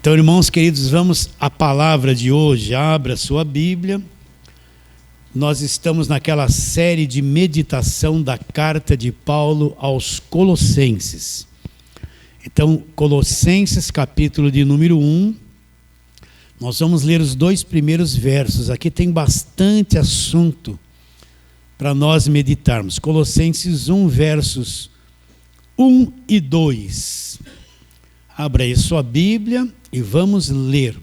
Então, irmãos queridos, vamos à palavra de hoje. Abra sua Bíblia. Nós estamos naquela série de meditação da carta de Paulo aos Colossenses. Então, Colossenses, capítulo de número 1. Nós vamos ler os 2 primeiros versos. Aqui tem bastante assunto para nós meditarmos. Colossenses 1, versos 1 e 2. Abra aí sua Bíblia e vamos ler.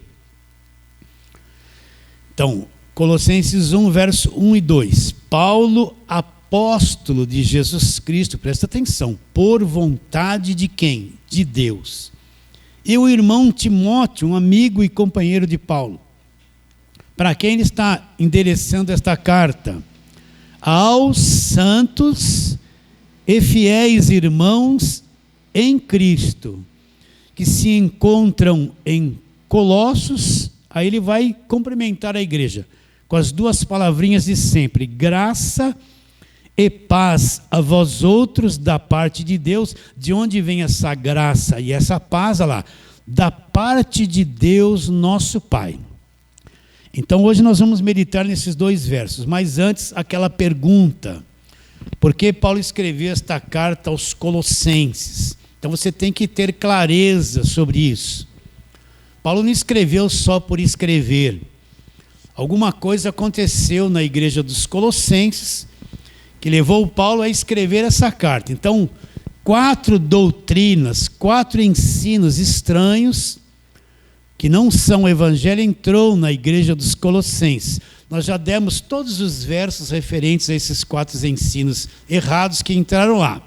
Então, Colossenses 1, verso 1 e 2. Paulo, apóstolo de Jesus Cristo, presta atenção, por vontade de quem? De Deus. E o irmão Timóteo, um amigo e companheiro de Paulo. Para quem ele está endereçando esta carta? Aos santos e fiéis irmãos em Cristo, que se encontram em Colossos. Aí ele vai cumprimentar a igreja com as 2 palavrinhas de sempre: graça e paz a vós outros da parte de Deus. De onde vem essa graça e essa paz? Olha lá, da parte de Deus nosso Pai. Então hoje nós vamos meditar nesses 2 versos, mas antes aquela pergunta: por que Paulo escreveu esta carta aos Colossenses? Então você tem que ter clareza sobre isso. Paulo não escreveu só por escrever. Alguma coisa aconteceu na igreja dos Colossenses que levou Paulo a escrever essa carta. Então, 4 doutrinas, 4 ensinos estranhos que não são o evangelho entrou na igreja dos Colossenses. Nós já demos todos os versos referentes a esses 4 ensinos errados que entraram lá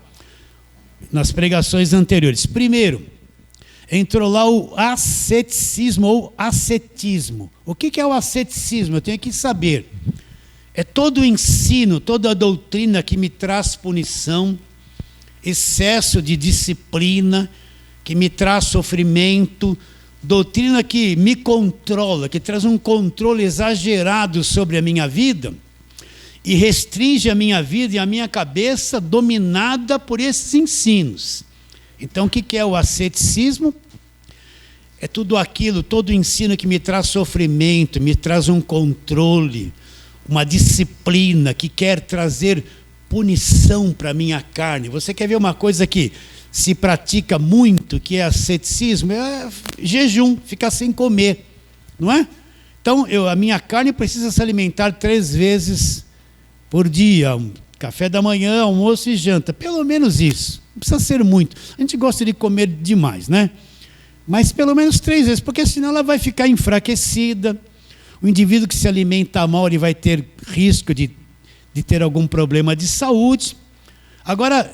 nas pregações anteriores. Primeiro, entrou lá o asceticismo ou ascetismo. O que é o asceticismo? Eu tenho que saber. É todo o ensino, toda a doutrina que me traz punição, excesso de disciplina, que me traz sofrimento, doutrina que me controla, que traz um controle exagerado sobre a minha vida e restringe a minha vida e a minha cabeça dominada por esses ensinos. Então, o que é o asceticismo? É tudo aquilo, todo o ensino que me traz sofrimento, me traz um controle, uma disciplina que quer trazer punição para a minha carne. Você quer ver uma coisa que se pratica muito, que é asceticismo? É jejum, ficar sem comer, não é? Então, a minha carne precisa se alimentar 3 vezes por dia, café da manhã, almoço e janta, pelo menos isso. Não precisa ser muito. A gente gosta de comer demais, né? Mas pelo menos 3 vezes, porque senão ela vai ficar enfraquecida. O indivíduo que se alimenta mal, ele vai ter risco de ter algum problema de saúde. Agora,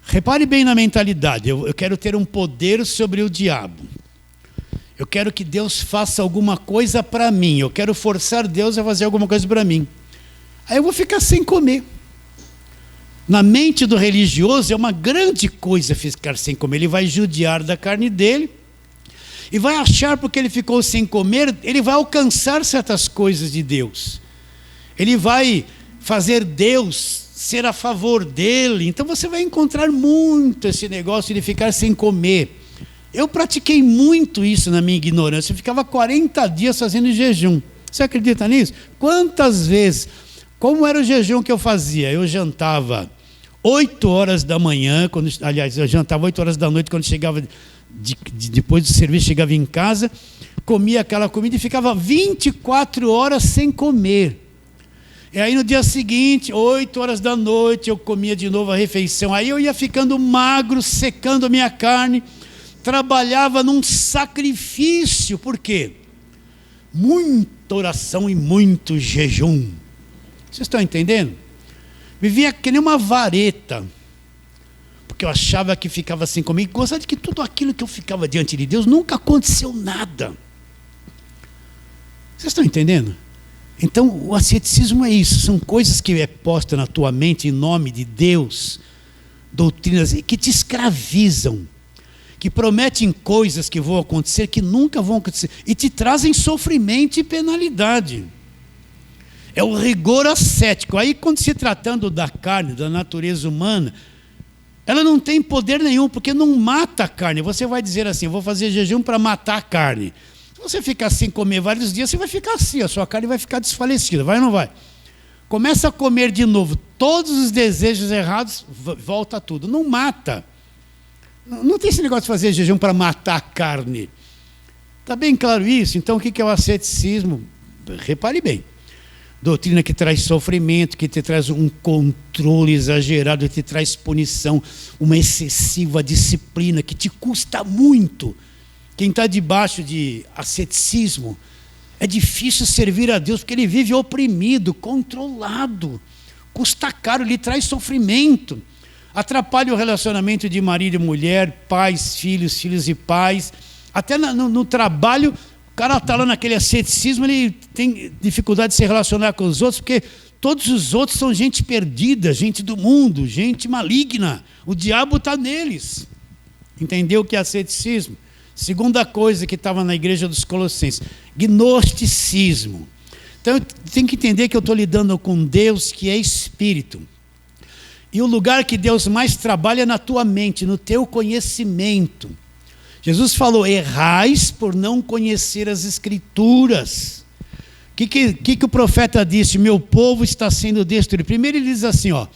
repare bem na mentalidade. Eu quero ter um poder sobre o diabo. Eu quero que Deus faça alguma coisa para mim. Eu quero forçar Deus a fazer alguma coisa para mim. Aí eu vou ficar sem comer. Na mente do religioso é uma grande coisa ficar sem comer. Ele vai judiar da carne dele e vai achar, porque ele ficou sem comer, ele vai alcançar certas coisas de Deus. Ele vai fazer Deus ser a favor dele. Então você vai encontrar muito esse negócio de ficar sem comer. Eu pratiquei muito isso na minha ignorância. Eu ficava 40 dias fazendo jejum. Você acredita nisso? Quantas vezes? Como era o jejum que eu fazia? Eu jantava 8 horas da manhã, aliás, eu jantava 8 horas da noite, quando chegava, depois do serviço, chegava em casa, comia aquela comida e ficava 24 horas sem comer. E aí no dia seguinte, 8 horas da noite, eu comia de novo a refeição. Aí eu ia ficando magro, secando a minha carne, trabalhava num sacrifício. Por quê? Muita oração e muito jejum. Vocês estão entendendo? Vivia que nem uma vareta, porque eu achava que ficava sem comer, e gostava de que tudo aquilo que eu ficava diante de Deus, nunca aconteceu nada. Vocês estão entendendo? Então o asceticismo é isso, são coisas que é posta na tua mente em nome de Deus, doutrinas que te escravizam, que prometem coisas que vão acontecer, que nunca vão acontecer, e te trazem sofrimento e penalidade. É o rigor ascético. Aí, quando se tratando da carne, da natureza humana, ela não tem poder nenhum, porque não mata a carne. Você vai dizer assim, vou fazer jejum para matar a carne. Se você ficar sem comer vários dias, você vai ficar assim, a sua carne vai ficar desfalecida, vai ou não vai? Começa a comer de novo, todos os desejos errados, volta tudo. Não mata. Não tem esse negócio de fazer jejum para matar a carne. Está bem claro isso? Então o que é o asceticismo? Repare bem. Doutrina que traz sofrimento, que te traz um controle exagerado, que te traz punição, uma excessiva disciplina, que te custa muito. Quem está debaixo de asceticismo, é difícil servir a Deus, porque ele vive oprimido, controlado. Custa caro, lhe traz sofrimento. Atrapalha o relacionamento de marido e mulher, pais, filhos, filhos e pais. Até no trabalho, o cara está lá naquele asceticismo, ele tem dificuldade de se relacionar com os outros, porque todos os outros são gente perdida, gente do mundo, gente maligna. O diabo está neles. Entendeu o que é asceticismo? Segunda coisa que estava na igreja dos Colossenses, gnosticismo. Então, tem que entender que eu estou lidando com Deus que é Espírito. E o lugar que Deus mais trabalha é na tua mente, no teu conhecimento. Jesus falou, errais por não conhecer as Escrituras. O que o profeta disse? Meu povo está sendo destruído. Primeiro ele diz assim, ó,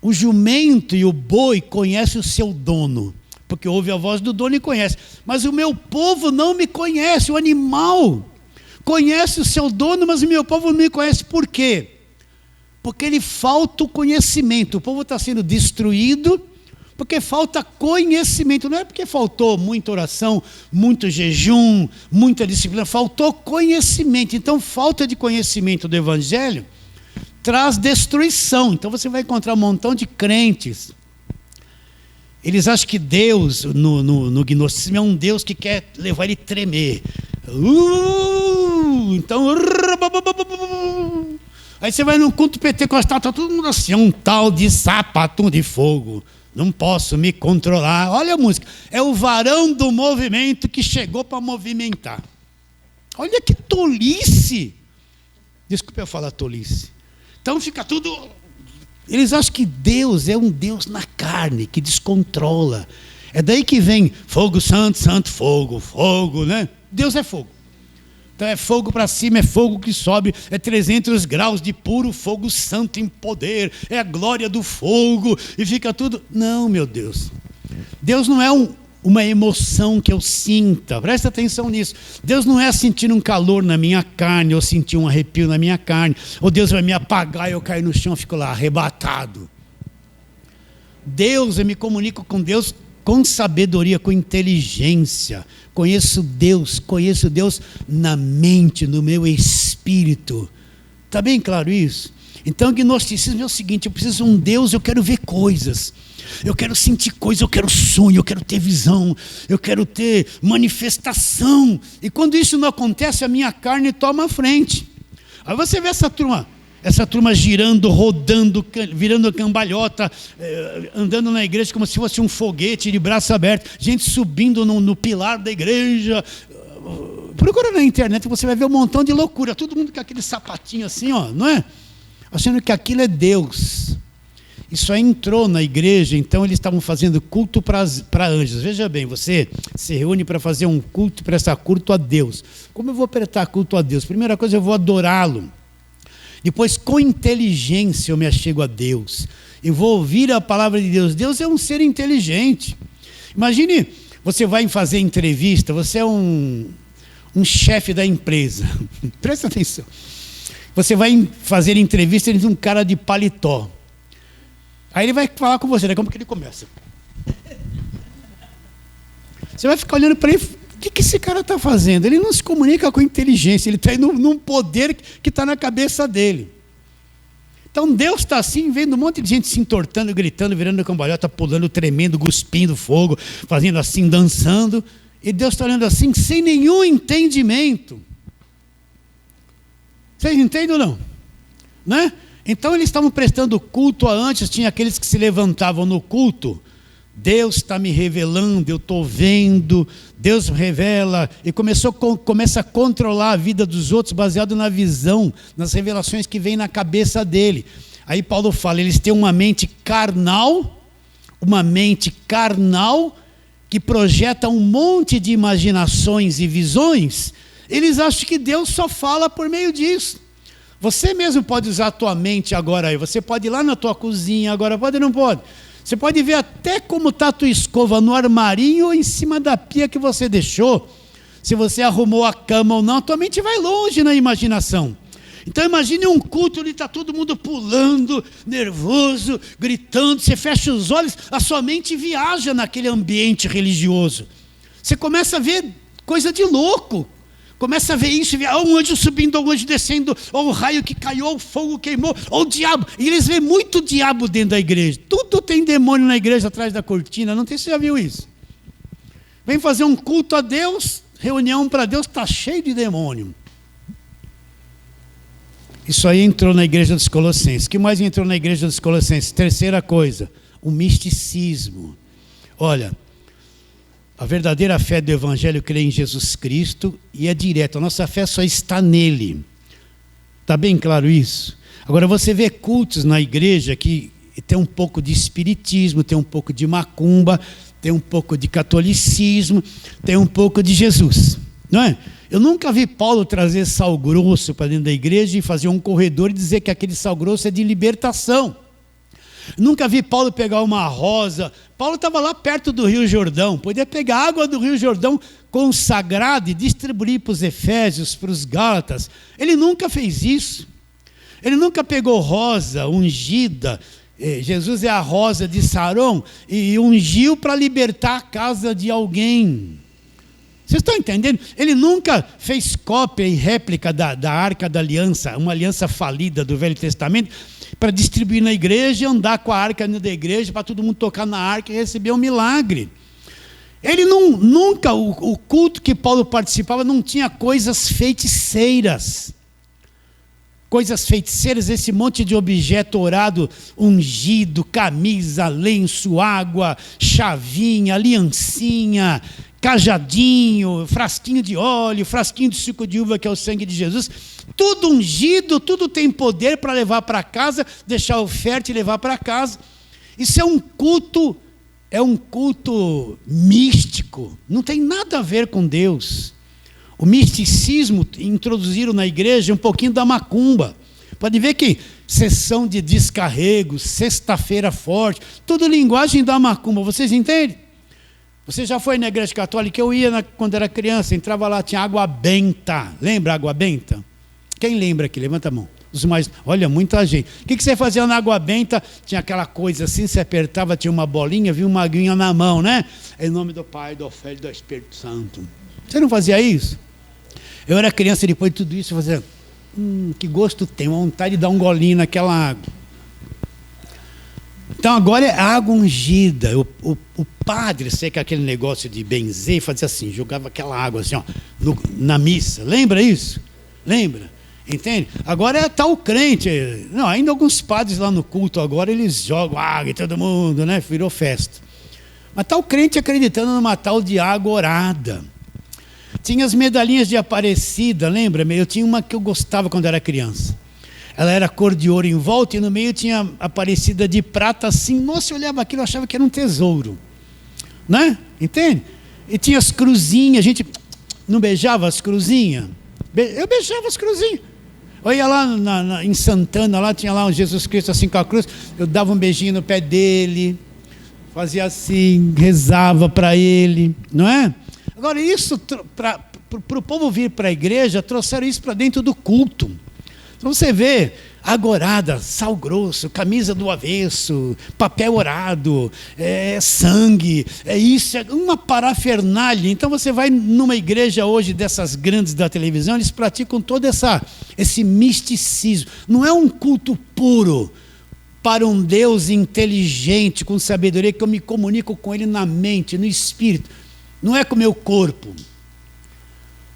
o jumento e o boi conhecem o seu dono, porque ouve a voz do dono e conhece. Mas o meu povo não me conhece, o animal conhece o seu dono, mas o meu povo não me conhece. Por quê? Porque ele falta o conhecimento. O povo está sendo destruído porque falta conhecimento. Não é porque faltou muita oração, muito jejum, muita disciplina. Faltou conhecimento. Então, falta de conhecimento do Evangelho traz destruição. Então, você vai encontrar um montão de crentes. Eles acham que Deus, no gnosticismo, é um Deus que quer levar ele a tremer. Então... Aí você vai num culto pentecostal, está todo mundo assim, um tal de sapato de fogo. Não posso me controlar. Olha a música. É o varão do movimento que chegou para movimentar. Olha que tolice. Desculpe eu falar tolice. Então fica tudo... Eles acham que Deus é um Deus na carne, que descontrola. É daí que vem fogo santo, santo, fogo, fogo, né? Deus é fogo. Então é fogo para cima, é fogo que sobe, é 300 graus de puro fogo santo em poder, é a glória do fogo, e fica tudo... Não, meu Deus. Deus não é uma emoção que eu sinta, presta atenção nisso. Deus não é sentir um calor na minha carne, ou sentir um arrepio na minha carne, ou Deus vai me apagar e eu cair no chão e fico lá arrebatado. Deus, eu me comunico com Deus com sabedoria, com inteligência. Conheço Deus na mente, no meu espírito. Está bem claro isso? Então o gnosticismo é o seguinte, eu preciso de um Deus, eu quero ver coisas, eu quero sentir coisas, eu quero sonho, eu quero ter visão, eu quero ter manifestação. E quando isso não acontece, a minha carne toma a frente. Aí você vê essa turma girando, rodando, virando cambalhota, andando na igreja como se fosse um foguete de braço aberto, gente subindo no pilar da igreja. Procura na internet, você vai ver um montão de loucura, todo mundo com aquele sapatinho assim, ó, não é? Achando que aquilo é Deus. Isso aí entrou na igreja, então eles estavam fazendo culto para anjos. Veja bem, você se reúne para fazer um culto, prestar culto a Deus. Como eu vou prestar culto a Deus? Primeira coisa, eu vou adorá-lo. Depois, com inteligência, eu me achego a Deus. Eu vou ouvir a palavra de Deus. Deus é um ser inteligente. Imagine, você vai fazer entrevista, você é um chefe da empresa. Presta atenção. Você vai fazer entrevista, ele tem um cara de paletó. Aí ele vai falar com você, né? Como que ele começa? Você vai ficar olhando para ele, o que esse cara está fazendo? Ele não se comunica com inteligência, ele está indo num poder que está na cabeça dele. Então Deus está assim, vendo um monte de gente se entortando, gritando, virando cambalhota, pulando, tremendo, cuspindo fogo, fazendo assim, dançando. E Deus está olhando assim, sem nenhum entendimento. Vocês entendem ou não? Né? Então eles estavam prestando culto antes, tinha aqueles que se levantavam no culto. Deus está me revelando, eu estou vendo, Deus revela, e começa a controlar a vida dos outros baseado na visão, nas revelações que vêm na cabeça dele. Aí Paulo fala, eles têm uma mente carnal uma mente carnal que projeta um monte de imaginações e visões, eles acham que Deus só fala por meio disso. Você mesmo pode usar a tua mente agora aí. Você pode ir lá na tua cozinha agora, pode ou não pode? Você pode ver até como está a tua escova no armarinho ou em cima da pia que você deixou. Se você arrumou a cama ou não, a tua mente vai longe na imaginação. Então imagine um culto onde está todo mundo pulando, nervoso, gritando. Você fecha os olhos, a sua mente viaja naquele ambiente religioso. Você começa a ver coisa de louco. Começa a ver isso, ou um anjo subindo, ou um anjo descendo, ou o raio que caiu, ou o fogo queimou, ou o diabo. E eles veem muito diabo dentro da igreja. Tudo tem demônio na igreja atrás da cortina. Não sei se você já viu isso. Vem fazer um culto a Deus, reunião para Deus, está cheio de demônio. Isso aí entrou na igreja dos Colossenses. O que mais entrou na igreja dos Colossenses? Terceira coisa, o misticismo. Olha, a verdadeira fé do Evangelho crê em Jesus Cristo e é direta. A nossa fé só está nele. Está bem claro isso? Agora você vê cultos na igreja que tem um pouco de espiritismo, tem um pouco de macumba, tem um pouco de catolicismo, tem um pouco de Jesus. Não é? Eu nunca vi Paulo trazer sal grosso para dentro da igreja e fazer um corredor e dizer que aquele sal grosso é de libertação. Nunca vi Paulo pegar uma rosa. Paulo estava lá perto do Rio Jordão, podia pegar água do Rio Jordão consagrada e distribuir para os Efésios, para os Gálatas. Ele nunca fez isso. Ele nunca pegou rosa ungida. Jesus é a rosa de Saron e ungiu para libertar a casa de alguém. Vocês estão entendendo? Ele nunca fez cópia e réplica da Arca da Aliança, uma aliança falida do Velho Testamento, para distribuir na igreja e andar com a arca da igreja, para todo mundo tocar na arca e receber um milagre. Ele nunca, o culto que Paulo participava não tinha coisas feiticeiras. Coisas feiticeiras, esse monte de objeto orado, ungido, camisa, lenço, água, chavinha, aliancinha, cajadinho, frasquinho de óleo, frasquinho de suco de uva, que é o sangue de Jesus, tudo ungido, tudo tem poder para levar para casa, deixar oferta e levar para casa. Isso é um culto místico, não tem nada a ver com Deus. O misticismo introduziram na igreja um pouquinho da macumba. Pode ver que sessão de descarrego, sexta-feira forte, tudo linguagem da macumba, vocês entendem? Você já foi na igreja católica? Eu ia quando era criança, entrava lá, tinha água benta. Lembra água benta? Quem lembra aqui? Levanta a mão. Os mais, olha, muita gente. O que você fazia na água benta? Tinha aquela coisa assim, você apertava, tinha uma bolinha, vinha uma aguinha na mão, né? Em nome do Pai, do Filho e do Espírito Santo. Você não fazia isso? Eu era criança, depois de tudo isso, eu fazia, que gosto tem, vontade de dar um golinho naquela água. Então agora é água ungida. O padre, sei que aquele negócio de benzer, fazia assim, jogava aquela água assim, ó, na missa. Lembra isso? Lembra? Entende? Agora está o crente. Não, ainda alguns padres lá no culto agora, eles jogam água e todo mundo, né? Virou festa. Mas está o crente acreditando numa tal de água orada. Tinha as medalhinhas de Aparecida, lembra? Eu tinha uma que eu gostava quando era criança. Ela era cor de ouro em volta e no meio tinha Aparecida de prata assim. Nossa, eu olhava aquilo e achava que era um tesouro. Né? Entende? E tinha as cruzinhas, a gente não beijava as cruzinhas? Eu beijava as cruzinhas. Eu ia lá em Santana, lá tinha lá um Jesus Cristo assim com a cruz, eu dava um beijinho no pé dele, fazia assim, rezava para ele, não é? Agora isso, para o povo vir para a igreja, trouxeram isso para dentro do culto. Então você vê, agorada, sal grosso, camisa do avesso, papel orado, sangue, isso, é uma parafernália. Então você vai numa igreja hoje dessas grandes da televisão, eles praticam todo esse misticismo. Não é um culto puro para um Deus inteligente, com sabedoria, que eu me comunico com Ele na mente, no espírito. Não é com o meu corpo.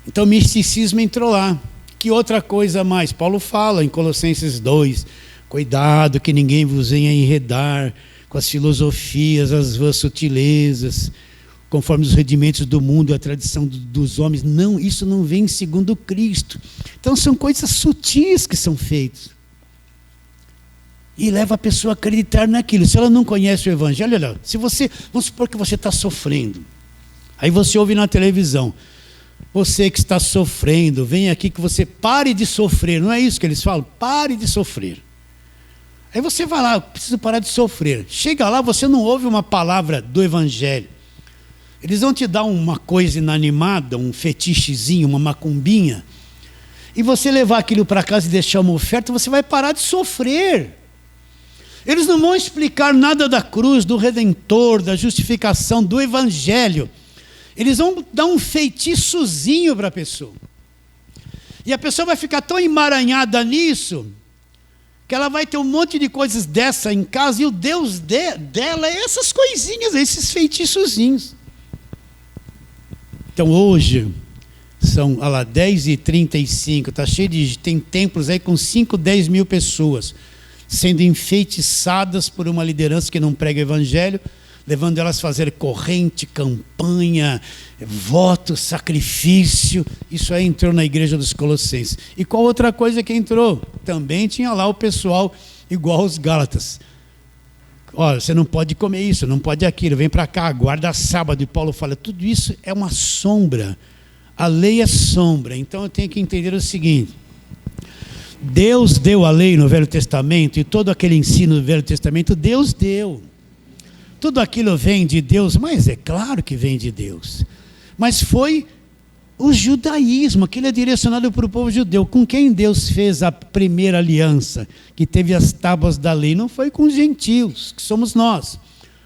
Então o misticismo entrou lá. Que outra coisa mais? Paulo fala em Colossenses 2, cuidado que ninguém vos venha enredar com as filosofias, as vãs sutilezas, conforme os rudimentos do mundo e a tradição dos homens. Não, isso não vem segundo Cristo. Então são coisas sutis que são feitas. e leva a pessoa a acreditar naquilo. Se ela não conhece o Evangelho, olha, vamos supor que você está sofrendo. Aí você ouve na televisão, você que está sofrendo, vem aqui que você pare de sofrer. Não é isso que eles falam? Pare de sofrer. Aí você vai lá, eu preciso parar de sofrer. Chega lá, você não ouve uma palavra do Evangelho. Eles vão te dar uma coisa inanimada, um fetichezinho, uma macumbinha, e você levar aquilo para casa e deixar uma oferta, você vai parar de sofrer. Eles não vão explicar nada da cruz, do Redentor, da justificação, do Evangelho. Eles vão dar um feitiçozinho para a pessoa. E a pessoa vai ficar tão emaranhada nisso, que ela vai ter um monte de coisas dessa em casa, e o Deus dela é essas coisinhas, esses feitiçozinhos. Então hoje, são 10h35, tá cheio tem templos aí com 5, 10 mil pessoas, sendo enfeitiçadas por uma liderança que não prega o Evangelho, levando elas a fazer corrente, campanha, voto, sacrifício. Isso aí entrou na igreja dos Colossenses. E qual outra coisa que entrou? Também tinha lá o pessoal igual aos Gálatas. Olha, você não pode comer isso, não pode aquilo, vem para cá, guarda sábado. E Paulo fala, tudo isso é uma sombra. A lei é sombra. Então eu tenho que entender o seguinte: Deus deu a lei no Velho Testamento, e todo aquele ensino do Velho Testamento, Deus deu. Tudo aquilo vem de Deus, mas é claro que vem de Deus. Mas foi o judaísmo, aquilo é direcionado para o povo judeu. Com quem Deus fez a primeira aliança, que teve as tábuas da lei? Não foi com os gentios, que somos nós.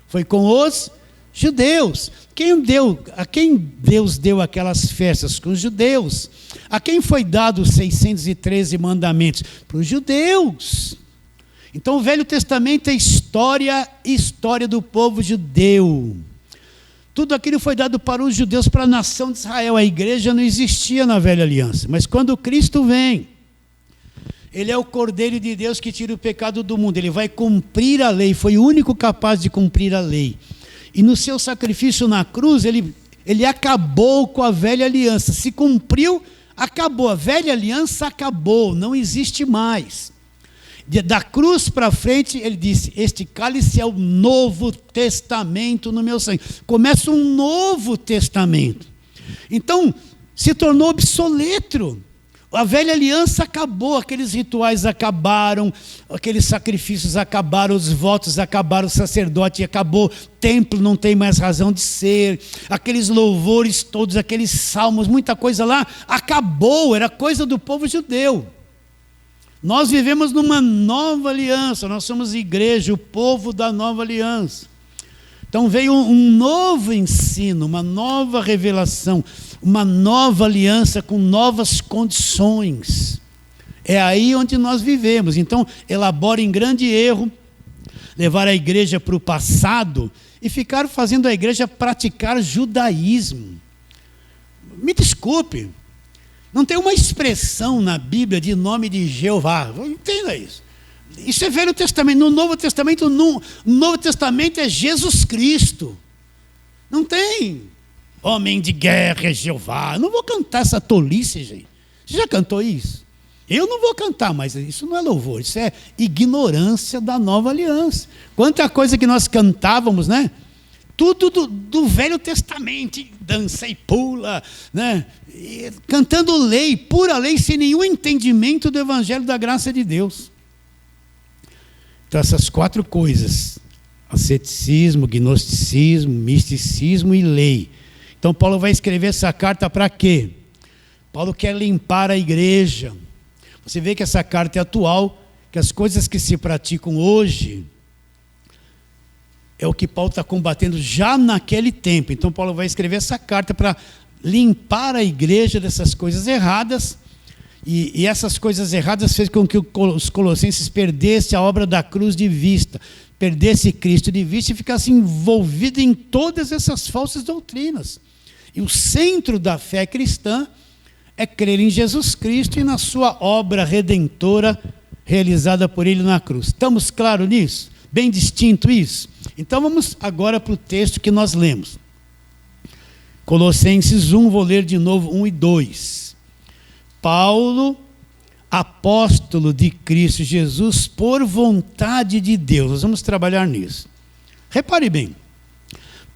Foi com os judeus. A quem Deus deu aquelas festas? Com os judeus. A quem foi dado os 613 mandamentos? Para os judeus. Então o Velho Testamento é história do povo judeu. Tudo aquilo foi dado para os judeus, para a nação de Israel. A igreja não existia na velha aliança. Mas quando Cristo vem, Ele é o Cordeiro de Deus que tira o pecado do mundo. Ele vai cumprir a lei. Foi o único capaz de cumprir a lei. E no seu sacrifício na cruz, ele acabou com a velha aliança. Se cumpriu, acabou. A velha aliança acabou, não existe mais. Da cruz para frente, ele disse, este cálice é o novo testamento no meu sangue. Começa um novo testamento. Então, se tornou obsoleto. A velha aliança acabou, aqueles rituais acabaram, aqueles sacrifícios acabaram, os votos acabaram, o sacerdote acabou, o templo não tem mais razão de ser, aqueles louvores todos, aqueles salmos, muita coisa lá, acabou, era coisa do povo judeu. Nós vivemos numa nova aliança, nós somos igreja, o povo da nova aliança. Então veio um novo ensino, uma nova revelação, uma nova aliança com novas condições. É aí onde nós vivemos. Então elabora em grande erro levar a igreja para o passado e ficar fazendo a igreja praticar judaísmo. Me desculpe, não tem uma expressão na Bíblia de nome de Jeová. Entenda isso. Isso é Velho Testamento. No Novo Testamento, no Novo Testamento é Jesus Cristo. Não tem homem de guerra é Jeová. Eu não vou cantar essa tolice, gente. Você já cantou isso? Eu não vou cantar, mas isso não é louvor. Isso é ignorância da nova aliança. Quanta coisa que nós cantávamos, né? Tudo do Velho Testamento, dança e pula, né? E cantando lei, pura lei, sem nenhum entendimento do Evangelho da graça de Deus. Então essas 4 coisas, asceticismo, gnosticismo, misticismo e lei. Então Paulo vai escrever essa carta para quê? Paulo quer limpar a igreja. Você vê que essa carta é atual, que as coisas que se praticam hoje é o que Paulo está combatendo já naquele tempo. Então Paulo vai escrever essa carta para limpar a igreja dessas coisas erradas. E essas coisas erradas fez com que os colossenses perdessem a obra da cruz de vista, perdesse Cristo de vista e ficasse envolvido em todas essas falsas doutrinas. E o centro da fé cristã é crer em Jesus Cristo e na sua obra redentora realizada por Ele na cruz. Estamos claros nisso? Bem distinto isso? Então vamos agora para o texto que nós lemos. Colossenses 1, vou ler de novo 1 e 2. Paulo, apóstolo de Cristo Jesus por vontade de Deus. Nós vamos trabalhar nisso. Repare bem,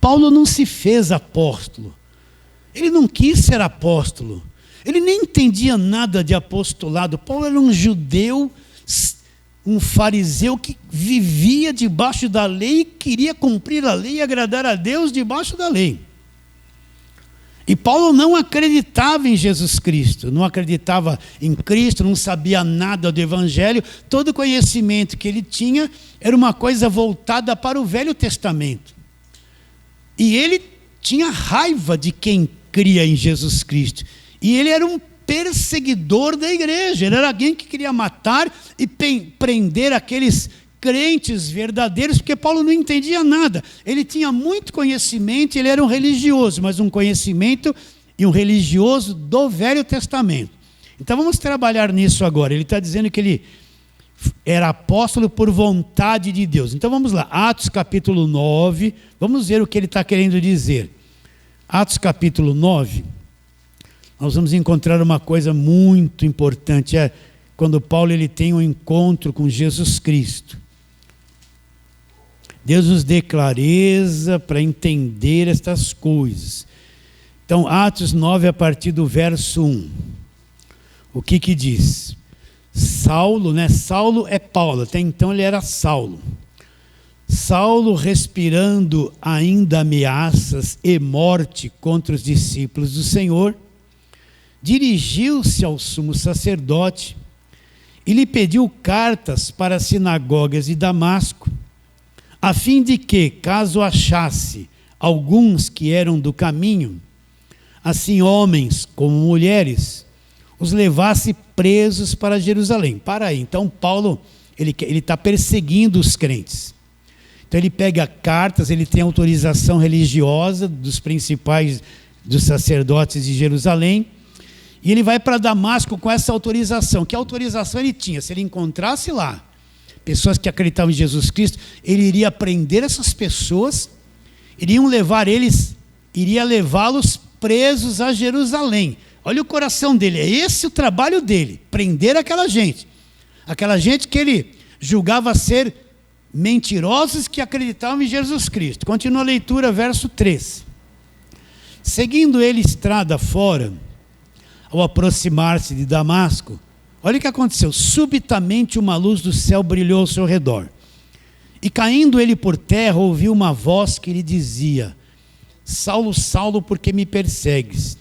Paulo não se fez apóstolo. Ele não quis ser apóstolo. Ele nem entendia nada de apostolado. Paulo era um judeu, um fariseu que vivia debaixo da lei e queria cumprir a lei e agradar a Deus debaixo da lei. E Paulo não acreditava em Jesus Cristo, não acreditava em Cristo, não sabia nada do Evangelho. Todo o conhecimento que ele tinha era uma coisa voltada para o Velho Testamento. E ele tinha raiva de quem cria em Jesus Cristo. E ele era um perseguidor da igreja, ele era alguém que queria matar e prender aqueles crentes verdadeiros, porque Paulo não entendia nada. Ele tinha muito conhecimento, ele era um religioso, mas um conhecimento e um religioso do Velho Testamento. Então vamos trabalhar nisso agora. Ele está dizendo que ele era apóstolo por vontade de Deus. Então vamos lá, Atos capítulo 9, vamos ver o que ele está querendo dizer. Atos capítulo 9, nós vamos encontrar uma coisa muito importante, quando Paulo ele tem um encontro com Jesus Cristo. Deus nos dê clareza para entender estas coisas. Então, Atos 9, a partir do verso 1. O que diz? Saulo, né? Saulo é Paulo, até então ele era Saulo. Saulo, respirando ainda ameaças e morte contra os discípulos do Senhor, dirigiu-se ao sumo sacerdote e lhe pediu cartas para as sinagogas de Damasco, a fim de que, caso achasse alguns que eram do caminho, assim homens como mulheres, os levasse presos para Jerusalém. Para aí, então Paulo, ele está perseguindo os crentes. Então ele pega cartas, ele tem autorização religiosa dos principais, dos sacerdotes de Jerusalém, e ele vai para Damasco com essa autorização. Que autorização ele tinha? Se ele encontrasse lá pessoas que acreditavam em Jesus Cristo, ele iria prender essas pessoas, iria levá-los presos a Jerusalém. Olha o coração dele, é esse o trabalho dele, prender aquela gente que ele julgava ser mentirosos que acreditavam em Jesus Cristo. Continua a leitura, verso 3. Seguindo ele estrada fora, ao aproximar-se de Damasco, olha o que aconteceu. Subitamente uma luz do céu brilhou ao seu redor. E caindo ele por terra, ouviu uma voz que lhe dizia: Saulo, Saulo, por que me persegues?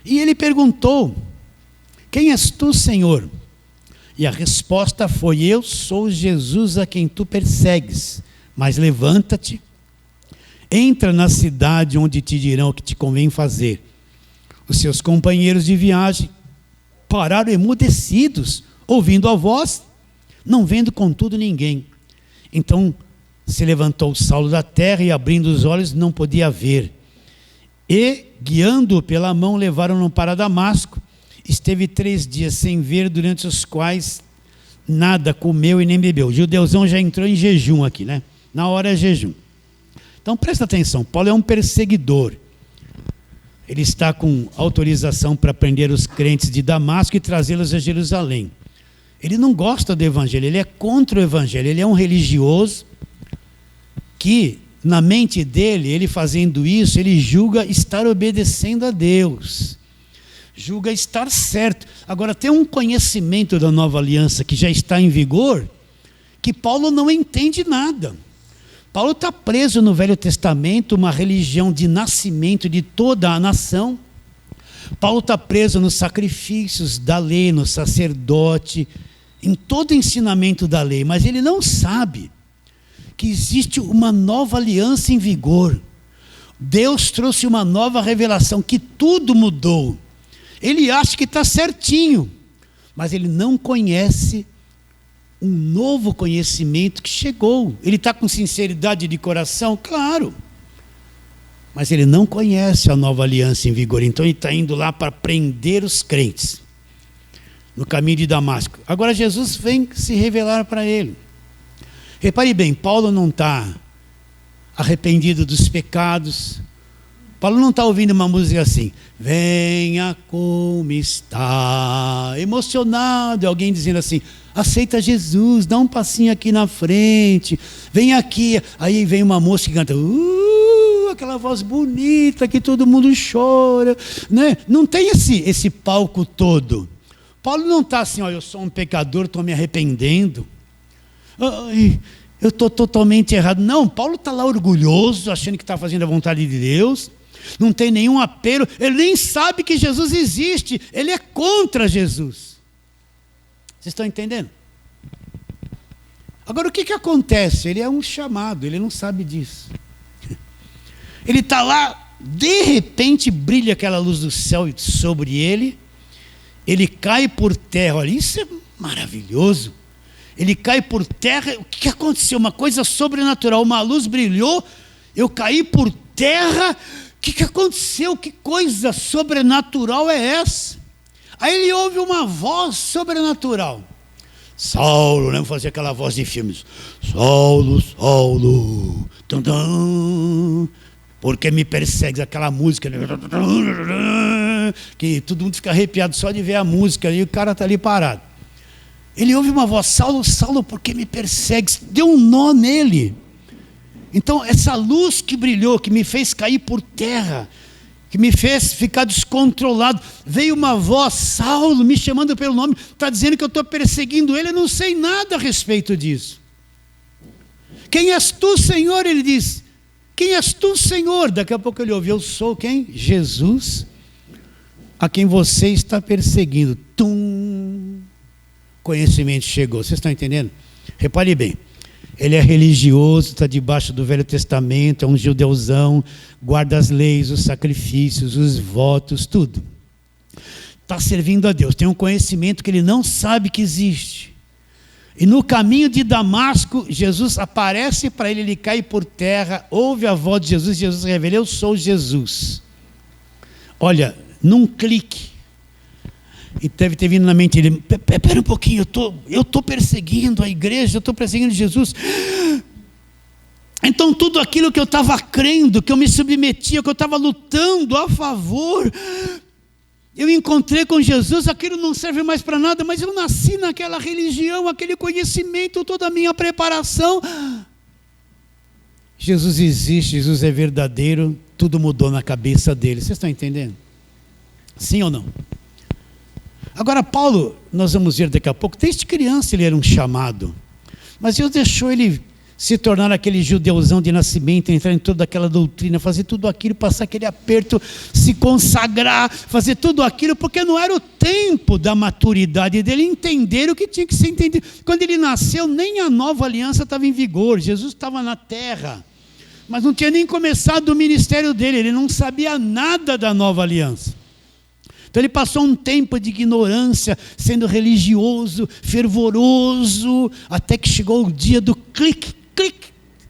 E ele perguntou: quem és tu, Senhor? E a resposta foi: eu sou Jesus a quem tu persegues. Mas levanta-te, entra na cidade onde te dirão o que te convém fazer. Os seus companheiros de viagem pararam emudecidos, ouvindo a voz, não vendo contudo ninguém. Então se levantou Saulo da terra e, abrindo os olhos, não podia ver. E, guiando-o pela mão, levaram-no para Damasco. Esteve 3 dias sem ver, durante os quais nada comeu e nem bebeu. O judeuzão já entrou em jejum aqui, né? Na hora é jejum. Então presta atenção, Paulo é um perseguidor. Ele está com autorização para prender os crentes de Damasco e trazê-los a Jerusalém. Ele não gosta do evangelho, ele é contra o evangelho, ele é um religioso que, na mente dele, ele fazendo isso, ele julga estar obedecendo a Deus, julga estar certo. Agora, tem um conhecimento da nova aliança que já está em vigor, que Paulo não entende nada. Paulo está preso no Velho Testamento, uma religião de nascimento de toda a nação. Paulo está preso nos sacrifícios da lei, no sacerdote, em todo o ensinamento da lei, mas ele não sabe que existe uma nova aliança em vigor. Deus trouxe uma nova revelação, que tudo mudou. Ele acha que está certinho, mas ele não conhece um novo conhecimento que chegou. Ele está com sinceridade de coração? Claro. Mas ele não conhece a nova aliança em vigor. Então ele está indo lá para prender os crentes no caminho de Damasco. Agora Jesus vem se revelar para ele. Repare bem, Paulo não está arrependido dos pecados, Paulo não está ouvindo uma música assim, venha como está, emocionado, alguém dizendo assim, aceita Jesus, dá um passinho aqui na frente, vem aqui, aí vem uma moça que canta, aquela voz bonita que todo mundo chora, né? Não tem esse palco todo. Paulo não está assim, eu sou um pecador, estou me arrependendo, eu estou totalmente errado. Não, Paulo está lá orgulhoso, achando que está fazendo a vontade de Deus, não tem nenhum apelo, ele nem sabe que Jesus existe, ele é contra Jesus. Vocês estão entendendo? Agora, o que acontece? Ele é um chamado, ele não sabe disso. Ele está lá, de repente brilha aquela luz do céu sobre ele, ele cai por terra. Olha, isso é maravilhoso. Ele cai por terra, o que aconteceu? Uma coisa sobrenatural, uma luz brilhou, eu caí por terra, o que aconteceu? Que coisa sobrenatural é essa? Aí ele ouve uma voz sobrenatural. Saulo, né? Fazia aquela voz de filmes. Saulo, Saulo, tum, porque me persegues, aquela música, né? Que todo mundo fica arrepiado só de ver a música ali, o cara está ali parado. Ele ouve uma voz, Saulo, Saulo, por que me persegues? Deu um nó nele. Então, essa luz que brilhou, que me fez cair por terra, que me fez ficar descontrolado, veio uma voz, Saulo, me chamando pelo nome, está dizendo que eu estou perseguindo ele, eu não sei nada a respeito disso. Quem és tu, Senhor? Ele diz, quem és tu, Senhor? Daqui a pouco ele ouviu, eu sou quem? Jesus, a quem você está perseguindo. Tum! Conhecimento chegou, vocês estão entendendo? Repare bem, ele é religioso, está debaixo do Velho Testamento, é um judeuzão, guarda as leis, os sacrifícios, os votos, tudo. Está servindo a Deus, tem um conhecimento que ele não sabe que existe. E no caminho de Damasco, Jesus aparece para ele, ele cai por terra, ouve a voz de Jesus, Jesus revela, eu sou Jesus. Olha, num clique, e deve ter vindo na mente dele, espera um pouquinho, eu estou perseguindo a igreja, eu estou perseguindo Jesus. Então tudo aquilo que eu estava crendo, que eu me submetia, que eu estava lutando a favor, eu encontrei com Jesus, aquilo não serve mais para nada, mas eu nasci naquela religião, aquele conhecimento, toda a minha preparação. Jesus existe, Jesus é verdadeiro, tudo mudou na cabeça dele. Vocês estão entendendo? Sim ou não? Agora Paulo, nós vamos ver daqui a pouco, desde criança ele era um chamado, mas Deus deixou ele se tornar aquele judeuzão de nascimento, entrar em toda aquela doutrina, fazer tudo aquilo, passar aquele aperto, se consagrar, fazer tudo aquilo, porque não era o tempo da maturidade dele entender o que tinha que ser entendido. Quando ele nasceu, nem a nova aliança estava em vigor, Jesus estava na terra, mas não tinha nem começado o ministério dele, ele não sabia nada da nova aliança. Então ele passou um tempo de ignorância, sendo religioso, fervoroso, até que chegou o dia do clique,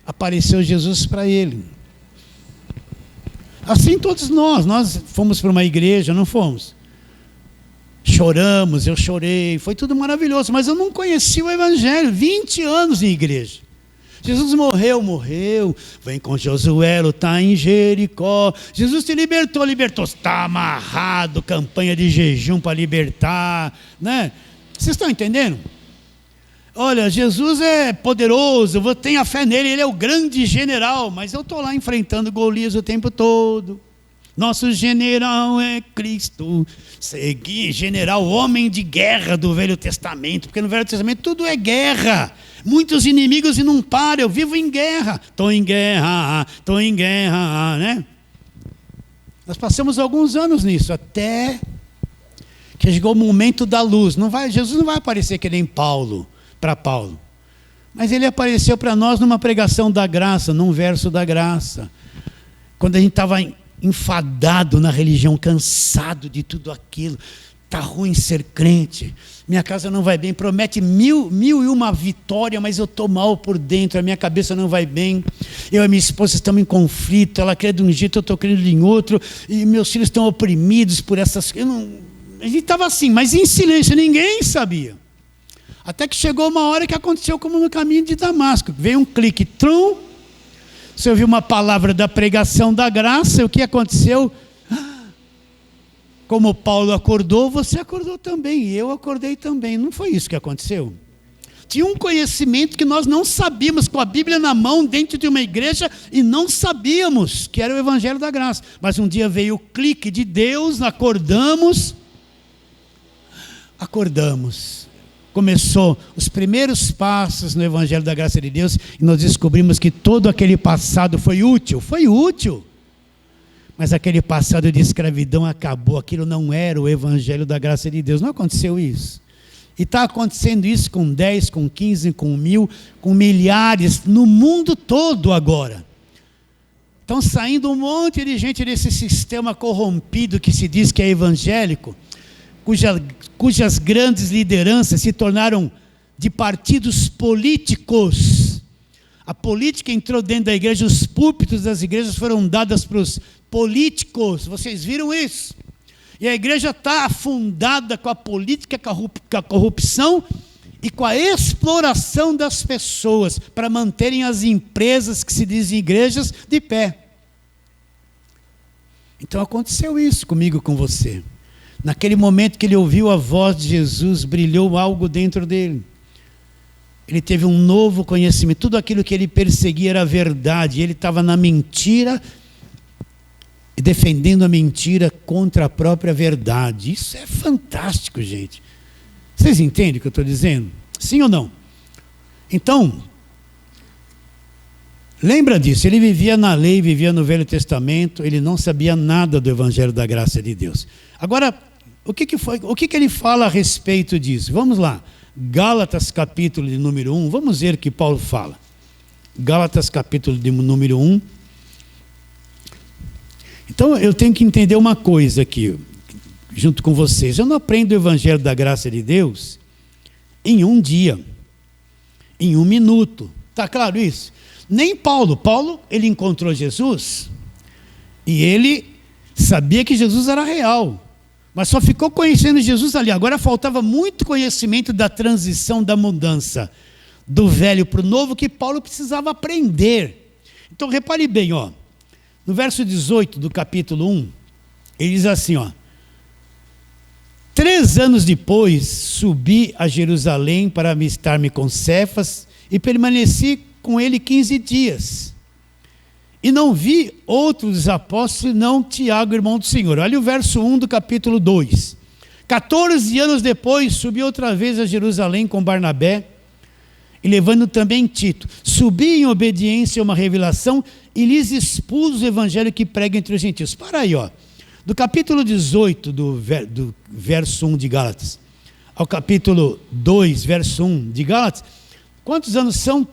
apareceu Jesus para ele. Assim todos nós fomos para uma igreja, não fomos? Choramos, eu chorei, foi tudo maravilhoso, mas eu não conheci o evangelho, 20 anos em igreja. Jesus morreu, vem com Josué, está em Jericó. Jesus te libertou, está amarrado, campanha de jejum para libertar, né? Vocês estão entendendo? Olha, Jesus é poderoso, tenha fé nele, ele é o grande general, mas eu estou lá enfrentando Golias o tempo todo. Nosso general é Cristo, general, homem de guerra do Velho Testamento, porque no Velho Testamento tudo é guerra, muitos inimigos e não para, eu vivo em guerra, estou em guerra, né? Nós passamos alguns anos nisso, até que chegou o momento da luz. Jesus não vai aparecer que nem para Paulo, mas ele apareceu para nós numa pregação da graça, num verso da graça, quando a gente estava enfadado na religião, cansado de tudo aquilo, está ruim ser crente, minha casa não vai bem, promete mil e uma vitória, mas eu estou mal por dentro, a minha cabeça não vai bem, eu e minha esposa estamos em conflito, ela crê de um jeito, eu estou crendo em outro, e meus filhos estão oprimidos por essas coisas. A gente estava assim, mas em silêncio, ninguém sabia, até que chegou uma hora que aconteceu como no caminho de Damasco, veio um clique, Você ouviu uma palavra da pregação da graça, e o que aconteceu? Como Paulo acordou, você acordou também, e eu acordei também. Não foi isso que aconteceu? Tinha um conhecimento que nós não sabíamos, com a Bíblia na mão, dentro de uma igreja, e não sabíamos que era o Evangelho da Graça. Mas um dia veio o clique de Deus, acordamos. Começou os primeiros passos no Evangelho da Graça de Deus, e nós descobrimos que todo aquele passado foi útil. Mas aquele passado de escravidão acabou, aquilo não era o Evangelho da Graça de Deus. Não aconteceu isso. E está acontecendo isso com 10, com 15, com 1000, com milhares, no mundo todo agora. Estão saindo um monte de gente desse sistema corrompido que se diz que é evangélico, cujas grandes lideranças se tornaram de partidos políticos. A política entrou dentro da igreja, os púlpitos das igrejas foram dados para os políticos. Vocês viram isso? E a igreja está afundada com a política, com a corrupção e com a exploração das pessoas para manterem as empresas que se dizem igrejas de pé. Então aconteceu isso comigo, com você. Naquele momento que ele ouviu a voz de Jesus, brilhou algo dentro dele. Ele teve um novo conhecimento. Tudo aquilo que ele perseguia era verdade. Ele estava na mentira, defendendo a mentira contra a própria verdade. Isso é fantástico, gente. Vocês entendem o que eu estou dizendo? Sim ou não? Então, lembra disso. Ele vivia na lei, vivia no Velho Testamento. Ele não sabia nada do Evangelho da Graça de Deus. Agora, o que ele fala a respeito disso? Vamos lá. Gálatas capítulo de número 1. Vamos ver o que Paulo fala. Gálatas capítulo de número 1. Então eu tenho que entender uma coisa aqui, junto com vocês. Eu não aprendo o Evangelho da Graça de Deus em um dia, em um minuto. Está claro isso? Nem Paulo. Paulo, ele encontrou Jesus e ele sabia que Jesus era real, mas só ficou conhecendo Jesus ali. Agora faltava muito conhecimento da transição, da mudança do velho para o novo, que Paulo precisava aprender. Então repare bem, ó. No verso 18 do capítulo 1, ele diz assim, ó: 3 anos depois, subi a Jerusalém para amistar-me com Cefas e permaneci com ele 15 dias. E não vi outro dos apóstolos, senão Tiago, irmão do Senhor. Olha o verso 1 do capítulo 2. 14 anos depois, subi outra vez a Jerusalém com Barnabé, e levando também Tito. Subi em obediência a uma revelação e lhes expus o evangelho que prega entre os gentios. Para aí, ó. Do capítulo 18, do verso 1 de Gálatas, ao capítulo 2, verso 1 de Gálatas, quantos anos são?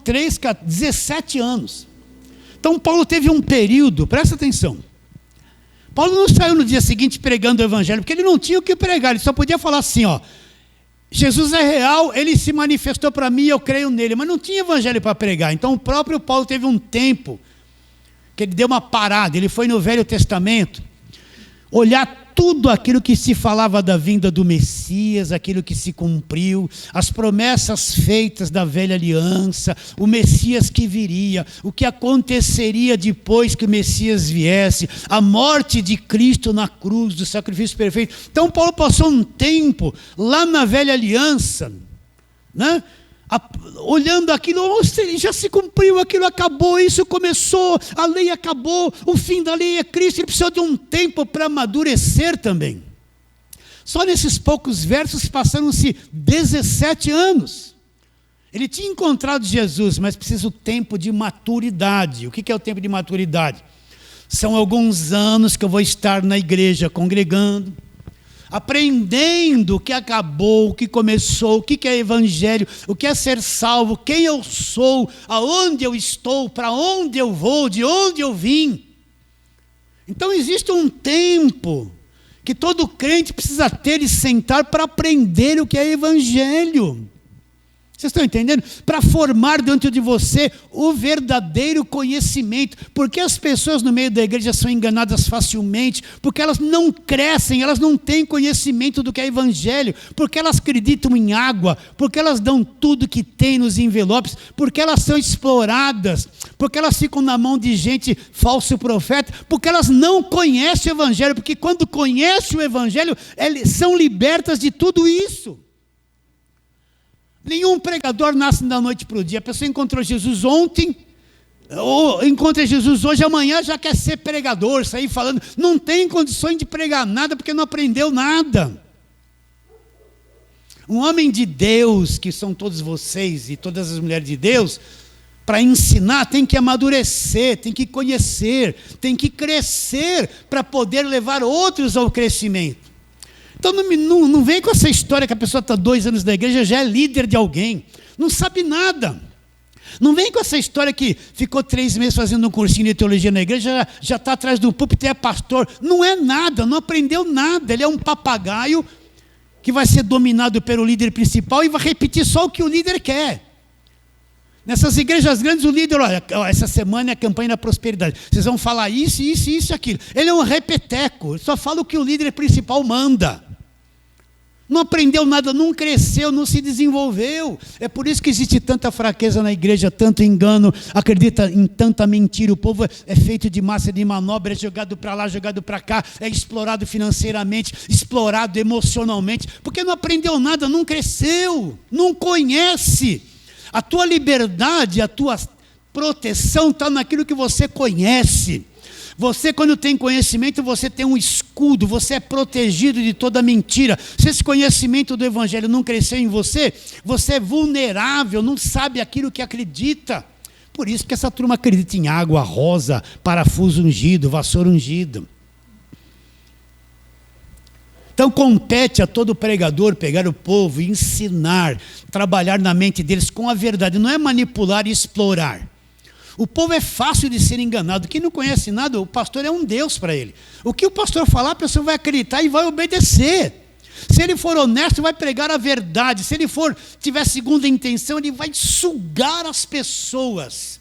17 anos. Então Paulo teve um período, presta atenção. Paulo não saiu no dia seguinte pregando o evangelho, porque ele não tinha o que pregar, ele só podia falar assim, ó: Jesus é real, ele se manifestou para mim, eu creio nele, mas não tinha evangelho para pregar. Então o próprio Paulo teve um tempo que ele deu uma parada, ele foi no Velho Testamento olhar tudo aquilo que se falava da vinda do Messias, aquilo que se cumpriu, as promessas feitas da velha aliança, o Messias que viria, o que aconteceria depois que o Messias viesse, a morte de Cristo na cruz, do sacrifício perfeito. Então Paulo passou um tempo lá na velha aliança, né? Olhando aquilo, já se cumpriu, aquilo acabou, isso começou, a lei acabou, o fim da lei é Cristo. Ele precisou de um tempo para amadurecer também. Só nesses poucos versos passaram-se 17 anos. Ele tinha encontrado Jesus, mas precisa o tempo de maturidade. O que é o tempo de maturidade? São alguns anos que eu vou estar na igreja congregando, aprendendo o que acabou, o que começou, o que é evangelho, o que é ser salvo, quem eu sou, aonde eu estou, para onde eu vou, de onde eu vim. Então existe um tempo que todo crente precisa ter e sentar para aprender o que é evangelho. Vocês estão entendendo? Para formar dentro de você o verdadeiro conhecimento. Porque as pessoas no meio da igreja são enganadas facilmente, porque elas não crescem, elas não têm conhecimento do que é evangelho, porque elas acreditam em água, porque elas dão tudo que tem nos envelopes, porque elas são exploradas, porque elas ficam na mão de gente falso profeta, porque elas não conhecem o evangelho, porque quando conhecem o evangelho, elas são libertas de tudo isso. Nenhum pregador nasce da noite para o dia. A pessoa encontrou Jesus ontem, ou encontra Jesus hoje, amanhã já quer ser pregador, sair falando. Não tem condições de pregar nada, porque não aprendeu nada. Um homem de Deus, que são todos vocês e todas as mulheres de Deus, para ensinar tem que amadurecer, tem que conhecer, tem que crescer, para poder levar outros ao crescimento. Então não vem com essa história que a pessoa está 2 anos na igreja, já é líder de alguém. Não sabe nada. Não vem com essa história que ficou 3 meses fazendo um cursinho de teologia na igreja, já está atrás do púlpito e é pastor. Não é nada, não aprendeu nada. Ele é um papagaio que vai ser dominado pelo líder principal e vai repetir só o que o líder quer. Nessas igrejas grandes, o líder, olha, essa semana é a campanha da prosperidade. Vocês vão falar isso, isso, isso e aquilo. Ele é um repeteco, ele só fala o que o líder principal manda. Não aprendeu nada, não cresceu, não se desenvolveu. É por isso que existe tanta fraqueza na igreja, tanto engano, acredita em tanta mentira. O povo é feito de massa de manobra, é jogado para lá, jogado para cá, é explorado financeiramente, explorado emocionalmente, porque não aprendeu nada, não cresceu, não conhece. A tua liberdade, a tua proteção está naquilo que você conhece. Você, quando tem conhecimento, você tem um escudo, você é protegido de toda mentira. Se esse conhecimento do evangelho não cresceu em você, você é vulnerável, não sabe aquilo que acredita. Por isso que essa turma acredita em água, rosa, parafuso ungido, vassoura ungido. Então compete a todo pregador pegar o povo e ensinar, trabalhar na mente deles com a verdade. Não é manipular e explorar. O povo é fácil de ser enganado. Quem não conhece nada, o pastor é um Deus para ele. O que o pastor falar, a pessoa vai acreditar e vai obedecer. Se ele for honesto, vai pregar a verdade. Se ele tiver segunda intenção, ele vai sugar as pessoas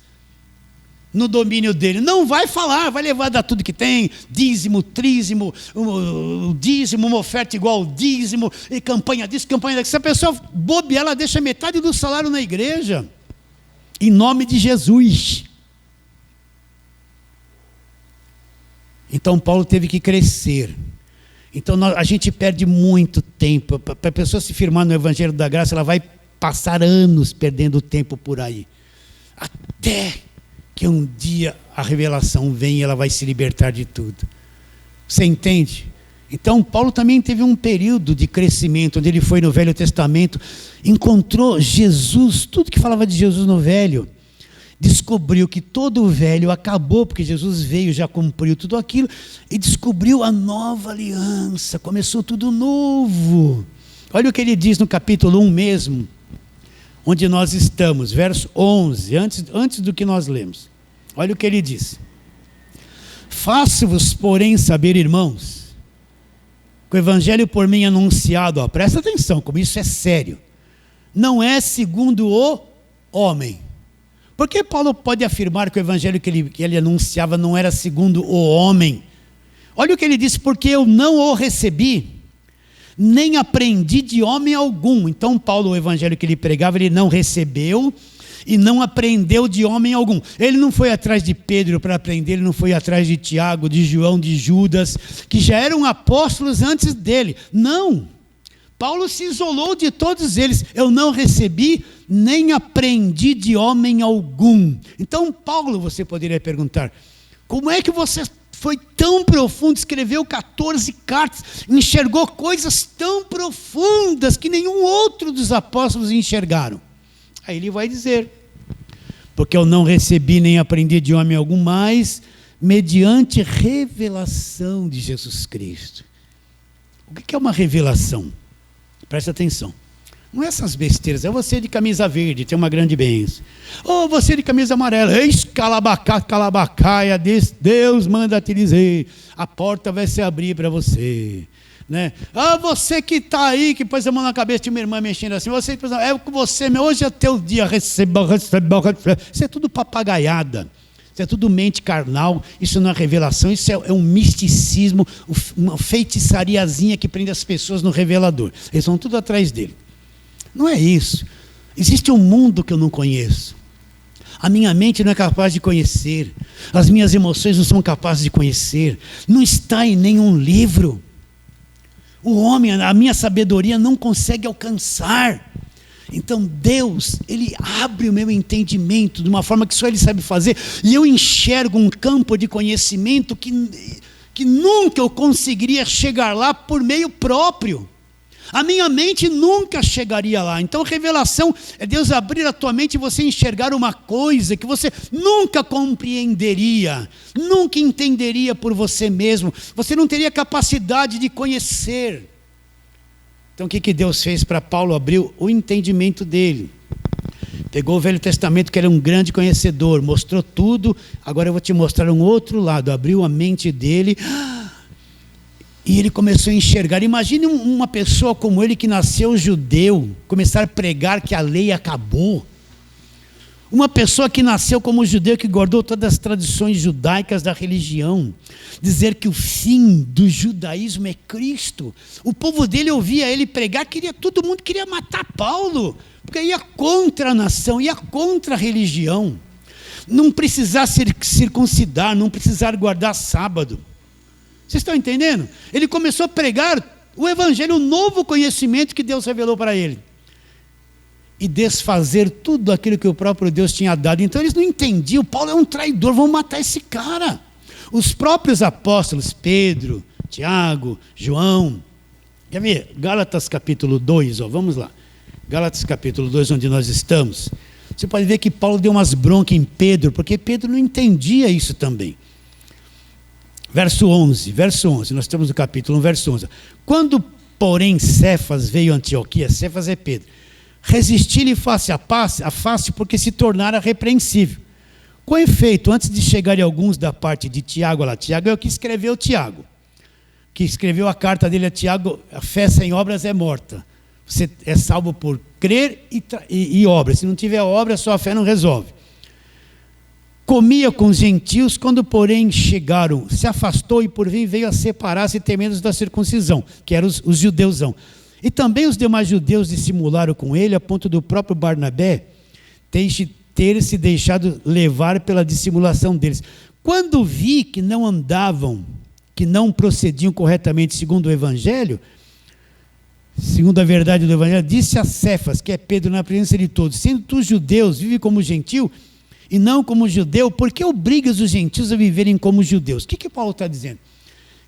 no domínio dele. Não vai falar, vai levar dar tudo que tem, dízimo, trízimo, o dízimo, uma oferta igual ao dízimo, e campanha disso, campanha daquilo. Se a pessoa bobear, ela deixa metade do salário na igreja. Em nome de Jesus. Então Paulo teve que crescer. Então a gente perde muito tempo. Para a pessoa se firmar no Evangelho da Graça, ela vai passar anos perdendo tempo por aí. Até que um dia a revelação vem e ela vai se libertar de tudo. Você entende? Então Paulo também teve um período de crescimento, onde ele foi no Velho Testamento, encontrou Jesus, tudo que falava de Jesus no Velho, descobriu que todo o velho acabou, porque Jesus veio, já cumpriu tudo aquilo, e descobriu a nova aliança, começou tudo novo. Olha o que ele diz no capítulo 1 mesmo, onde nós estamos, verso 11, antes do que nós lemos. Olha o que ele diz: faço-vos, porém, saber, irmãos, que o evangelho por mim anunciado, presta atenção, como isso é sério, não é segundo o homem. Por que Paulo pode afirmar que o evangelho que ele anunciava não era segundo o homem? Olha o que ele disse: porque eu não o recebi, nem aprendi de homem algum. Então Paulo, o evangelho que ele pregava, ele não recebeu e não aprendeu de homem algum. Ele não foi atrás de Pedro para aprender, ele não foi atrás de Tiago, de João, de Judas, que já eram apóstolos antes dele. Não. Paulo se isolou de todos eles. Eu não recebi, nem aprendi de homem algum. Então Paulo, você poderia perguntar, como é que você foi tão profundo, escreveu 14 cartas, enxergou coisas tão profundas que nenhum outro dos apóstolos enxergaram? Aí ele vai dizer: porque eu não recebi nem aprendi de homem algum, mas mediante revelação de Jesus Cristo. O que é uma revelação? Presta atenção. Não é essas besteiras, é você de camisa verde, tem uma grande bênção. Ou você de camisa amarela, eis calabacaia, Deus manda te dizer, a porta vai se abrir para você. Né? Ah, você que está aí, que pôs a mão na cabeça de uma irmã mexendo assim, você, é com você, hoje é teu dia, receba. Isso é tudo papagaiada, isso é tudo mente carnal, isso não é revelação, isso é um misticismo, uma feitiçariazinha que prende as pessoas no revelador. Eles vão tudo atrás dele. Não é isso. Existe um mundo que eu não conheço. A minha mente não é capaz de conhecer, as minhas emoções não são capazes de conhecer, não está em nenhum livro. O homem, a minha sabedoria não consegue alcançar. Então Deus, Ele abre o meu entendimento de uma forma que só Ele sabe fazer, e eu enxergo um campo de conhecimento que nunca eu conseguiria chegar lá por meio próprio. A minha mente nunca chegaria lá. Então revelação é Deus abrir a tua mente e você enxergar uma coisa que você nunca compreenderia, nunca entenderia por você mesmo, você não teria capacidade de conhecer. Então o que Deus fez para Paulo? Abriu o entendimento dele. Pegou o Velho Testamento, que ele é um grande conhecedor, mostrou tudo, agora eu vou te mostrar um outro lado. Abriu a mente dele e ele começou a enxergar. Imagine uma pessoa como ele, que nasceu judeu, começar a pregar que a lei acabou. Uma pessoa que nasceu como judeu, que guardou todas as tradições judaicas da religião, dizer que o fim do judaísmo é Cristo. O povo dele ouvia ele pregar, todo mundo queria matar Paulo, porque ia contra a nação, ia contra a religião. Não precisar circuncidar, não precisar guardar sábado. Vocês estão entendendo? Ele começou a pregar o evangelho, o novo conhecimento que Deus revelou para ele. E desfazer tudo aquilo que o próprio Deus tinha dado. Então eles não entendiam, Paulo é um traidor, vão matar esse cara. Os próprios apóstolos, Pedro, Tiago, João. Quer ver? Gálatas capítulo 2, vamos lá. Gálatas capítulo 2, onde nós estamos. Você pode ver que Paulo deu umas broncas em Pedro, porque Pedro não entendia isso também. Verso 11, nós estamos no capítulo 1, verso 11. Quando, porém, Cefas veio a Antioquia, Cefas é Pedro, resisti-lhe face a face, porque se tornara repreensível. Com efeito, antes de chegarem alguns da parte de Tiago, Tiago é o que escreveu Tiago, que escreveu a carta dele a Tiago: a fé sem obras é morta. Você é salvo por crer e obra. Se não tiver obra, sua fé não resolve. Comia com os gentios, quando porém chegaram, se afastou e por fim veio a separar-se temenos da circuncisão, que eram os judeusão. E também os demais judeus dissimularam com ele, a ponto do próprio Barnabé ter se deixado levar pela dissimulação deles. Quando vi que não andavam, que não procediam corretamente segundo o Evangelho, segundo a verdade do Evangelho, disse a Cefas, que é Pedro, na presença de todos: sendo tu judeus, vive como gentil e não como judeu, por que obrigas os gentios a viverem como judeus? O que Paulo está dizendo?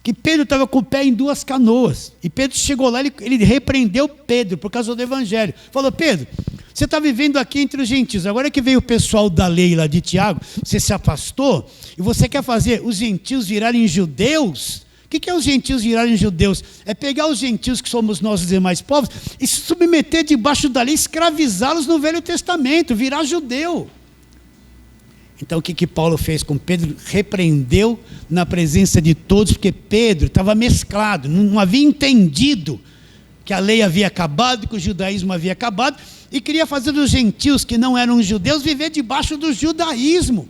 Que Pedro estava com o pé em duas canoas, e Pedro chegou lá, ele repreendeu Pedro por causa do Evangelho. Falou: Pedro, você está vivendo aqui entre os gentios, agora que veio o pessoal da lei lá de Tiago, você se afastou, e você quer fazer os gentios virarem judeus? O que é os gentios virarem judeus? É pegar os gentios, que somos nós os demais povos, e se submeter debaixo da lei, escravizá-los no Velho Testamento, virar judeu. Então o que Paulo fez com Pedro? Repreendeu na presença de todos, porque Pedro estava mesclado, não havia entendido que a lei havia acabado, que o judaísmo havia acabado, e queria fazer dos gentios que não eram judeus viver debaixo do judaísmo.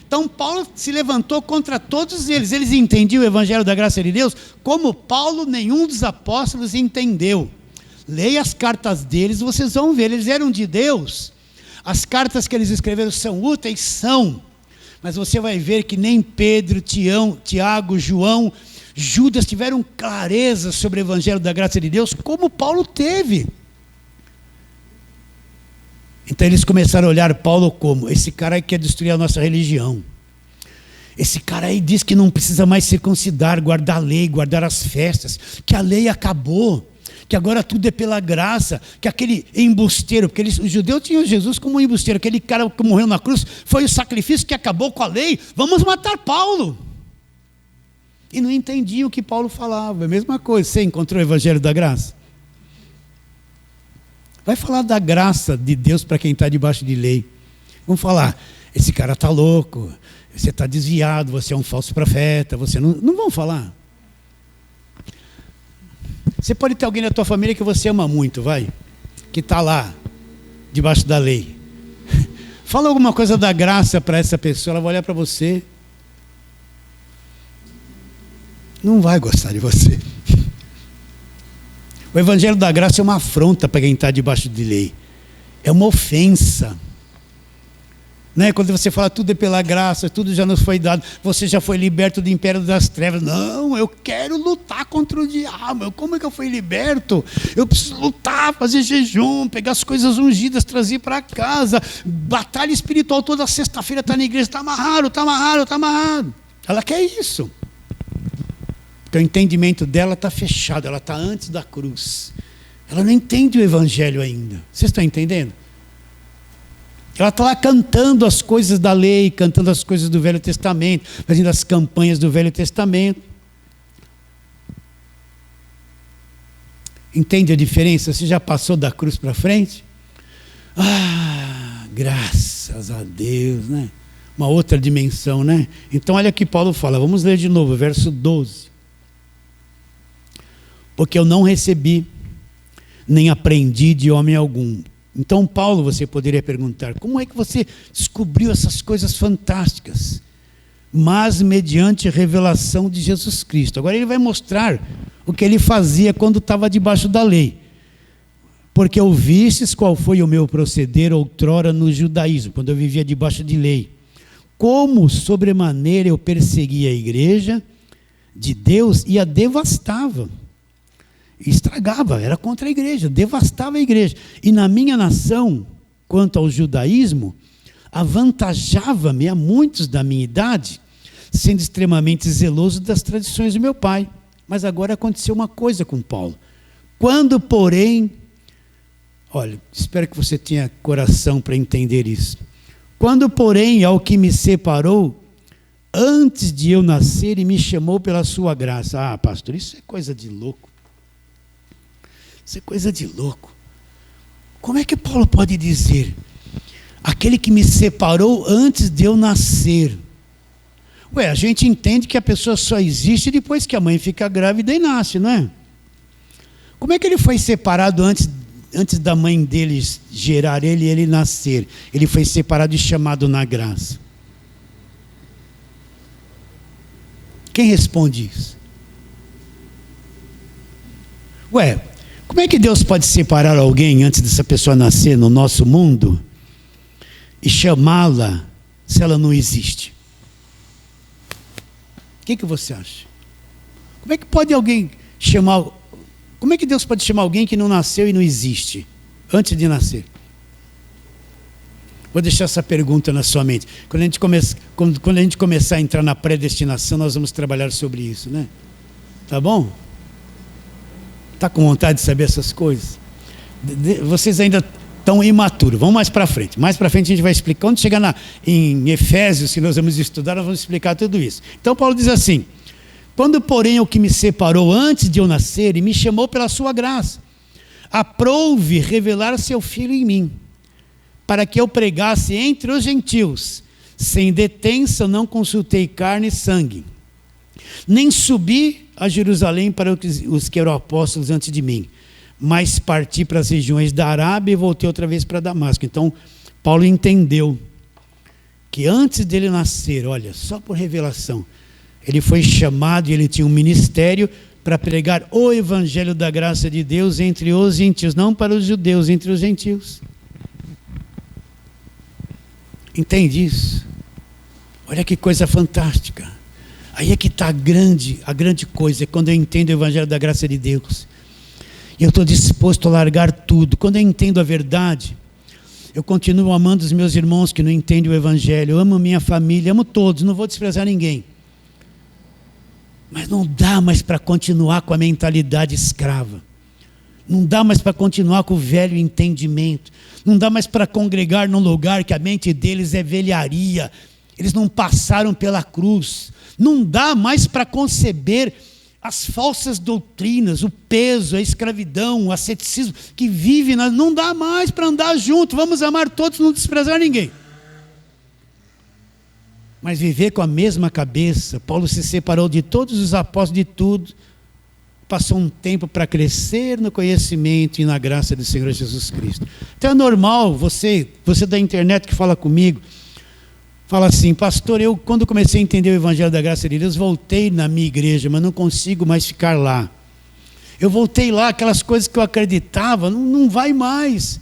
Então Paulo se levantou contra todos eles. Eles entendiam o evangelho da graça de Deus como Paulo, nenhum dos apóstolos, entendeu. Leia as cartas deles, vocês vão ver, eles eram de Deus. As cartas que eles escreveram são úteis? São. Mas você vai ver que nem Pedro, Tiago, João, Judas tiveram clareza sobre o evangelho da graça de Deus, como Paulo teve. Então eles começaram a olhar Paulo como: esse cara aí quer destruir a nossa religião. Esse cara aí diz que não precisa mais circuncidar, guardar a lei, guardar as festas, que a lei acabou, que agora tudo é pela graça, que aquele embusteiro, porque os judeus tinham Jesus como um embusteiro, aquele cara que morreu na cruz foi o sacrifício que acabou com a lei, vamos matar Paulo. E não entendiam o que Paulo falava. A mesma coisa, você encontrou o evangelho da graça? Vai falar da graça de Deus para quem está debaixo de lei. Vamos falar: esse cara está louco, você está desviado, você é um falso profeta, você não vão falar. Você pode ter alguém na tua família que você ama muito, vai, que está lá, debaixo da lei. Fala alguma coisa da graça para essa pessoa, ela vai olhar para você, não vai gostar de você. O evangelho da graça é uma afronta para quem está debaixo de lei. É uma ofensa. Né? Quando você fala tudo é pela graça, tudo já nos foi dado, você já foi liberto do império das trevas. Não, eu quero lutar contra o diabo. Como é que eu fui liberto? Eu preciso lutar, fazer jejum, pegar as coisas ungidas, trazer para casa. Batalha espiritual toda sexta-feira, está na igreja, está amarrado, está amarrado, está amarrado. Ela quer isso. Porque o entendimento dela está fechado, ela está antes da cruz. Ela não entende o evangelho ainda. Vocês estão entendendo? Ela está lá cantando as coisas da lei, cantando as coisas do Velho Testamento, fazendo as campanhas do Velho Testamento. Entende a diferença? Você já passou da cruz para frente? Ah, graças a Deus, né? Uma outra dimensão, né? Então olha o que Paulo fala, vamos ler de novo, verso 12. Porque eu não recebi, nem aprendi de homem algum. Então, Paulo, você poderia perguntar, como é que você descobriu essas coisas fantásticas? Mas mediante a revelação de Jesus Cristo. Agora ele vai mostrar o que ele fazia quando estava debaixo da lei. Porque ouvistes qual foi o meu proceder outrora no judaísmo, quando eu vivia debaixo de lei. Como sobremaneira eu perseguia a igreja de Deus e a devastava. Estragava, era contra a igreja, devastava a igreja. E na minha nação, quanto ao judaísmo, avantajava-me a muitos da minha idade, sendo extremamente zeloso das tradições do meu pai. Mas agora aconteceu uma coisa com Paulo. Quando, porém, olha, espero que você tenha coração para entender isso. Quando, porém, ao que me separou, antes de eu nascer, e me chamou pela sua graça. Ah, pastor, isso é coisa de louco. Isso é coisa de louco. Como é que Paulo pode dizer? Aquele que me separou antes de eu nascer. Ué, a gente entende que a pessoa só existe depois que a mãe fica grávida e nasce, não é? Como é que ele foi separado antes da mãe dele gerar ele e ele nascer? Ele foi separado e chamado na graça. Quem responde isso? Ué, como é que Deus pode separar alguém antes dessa pessoa nascer no nosso mundo e chamá-la se ela não existe? O que você acha? Como é que pode alguém chamar... Como é que Deus pode chamar alguém que não nasceu e não existe antes de nascer? Vou deixar essa pergunta na sua mente. Quando a gente começar a entrar na predestinação, nós vamos trabalhar sobre isso, né? Tá bom? Está com vontade de saber essas coisas? Vocês ainda estão imaturos. Vamos mais para frente. Mais para frente a gente vai explicar. Quando chegar em Efésios, que nós vamos estudar, nós vamos explicar tudo isso. Então Paulo diz assim: quando, porém, o que me separou antes de eu nascer e me chamou pela sua graça, aprouve revelar seu Filho em mim, para que eu pregasse entre os gentios. Sem detença não consultei carne e sangue, nem subi a Jerusalém para os que eram apóstolos antes de mim, mas parti para as regiões da Arábia e voltei outra vez para Damasco. Então Paulo entendeu que antes dele nascer, olha, só por revelação, ele foi chamado e ele tinha um ministério para pregar o evangelho da graça de Deus entre os gentios, não para os judeus, entre os gentios. Entende isso? Olha que coisa fantástica. Aí é que está a grande coisa, é quando eu entendo o evangelho da graça de Deus. E eu estou disposto a largar tudo. Quando eu entendo a verdade, eu continuo amando os meus irmãos que não entendem o evangelho. Eu amo minha família, amo todos, não vou desprezar ninguém. Mas não dá mais para continuar com a mentalidade escrava. Não dá mais para continuar com o velho entendimento. Não dá mais para congregar num lugar que a mente deles é velharia. Eles não passaram pela cruz. Não dá mais para conceber as falsas doutrinas, o peso, a escravidão, o asceticismo que vive. Não dá mais para andar junto. Vamos amar todos, não desprezar ninguém. Mas viver com a mesma cabeça. Paulo se separou de todos os apóstolos, de tudo. passou um tempo para crescer no conhecimento e na graça do Senhor Jesus Cristo. Então é normal, você da internet que fala comigo, fala assim: pastor, eu quando comecei a entender o Evangelho da Graça de Deus, voltei na minha igreja, mas não consigo mais ficar lá. Eu voltei lá, aquelas coisas que eu acreditava, não vai mais.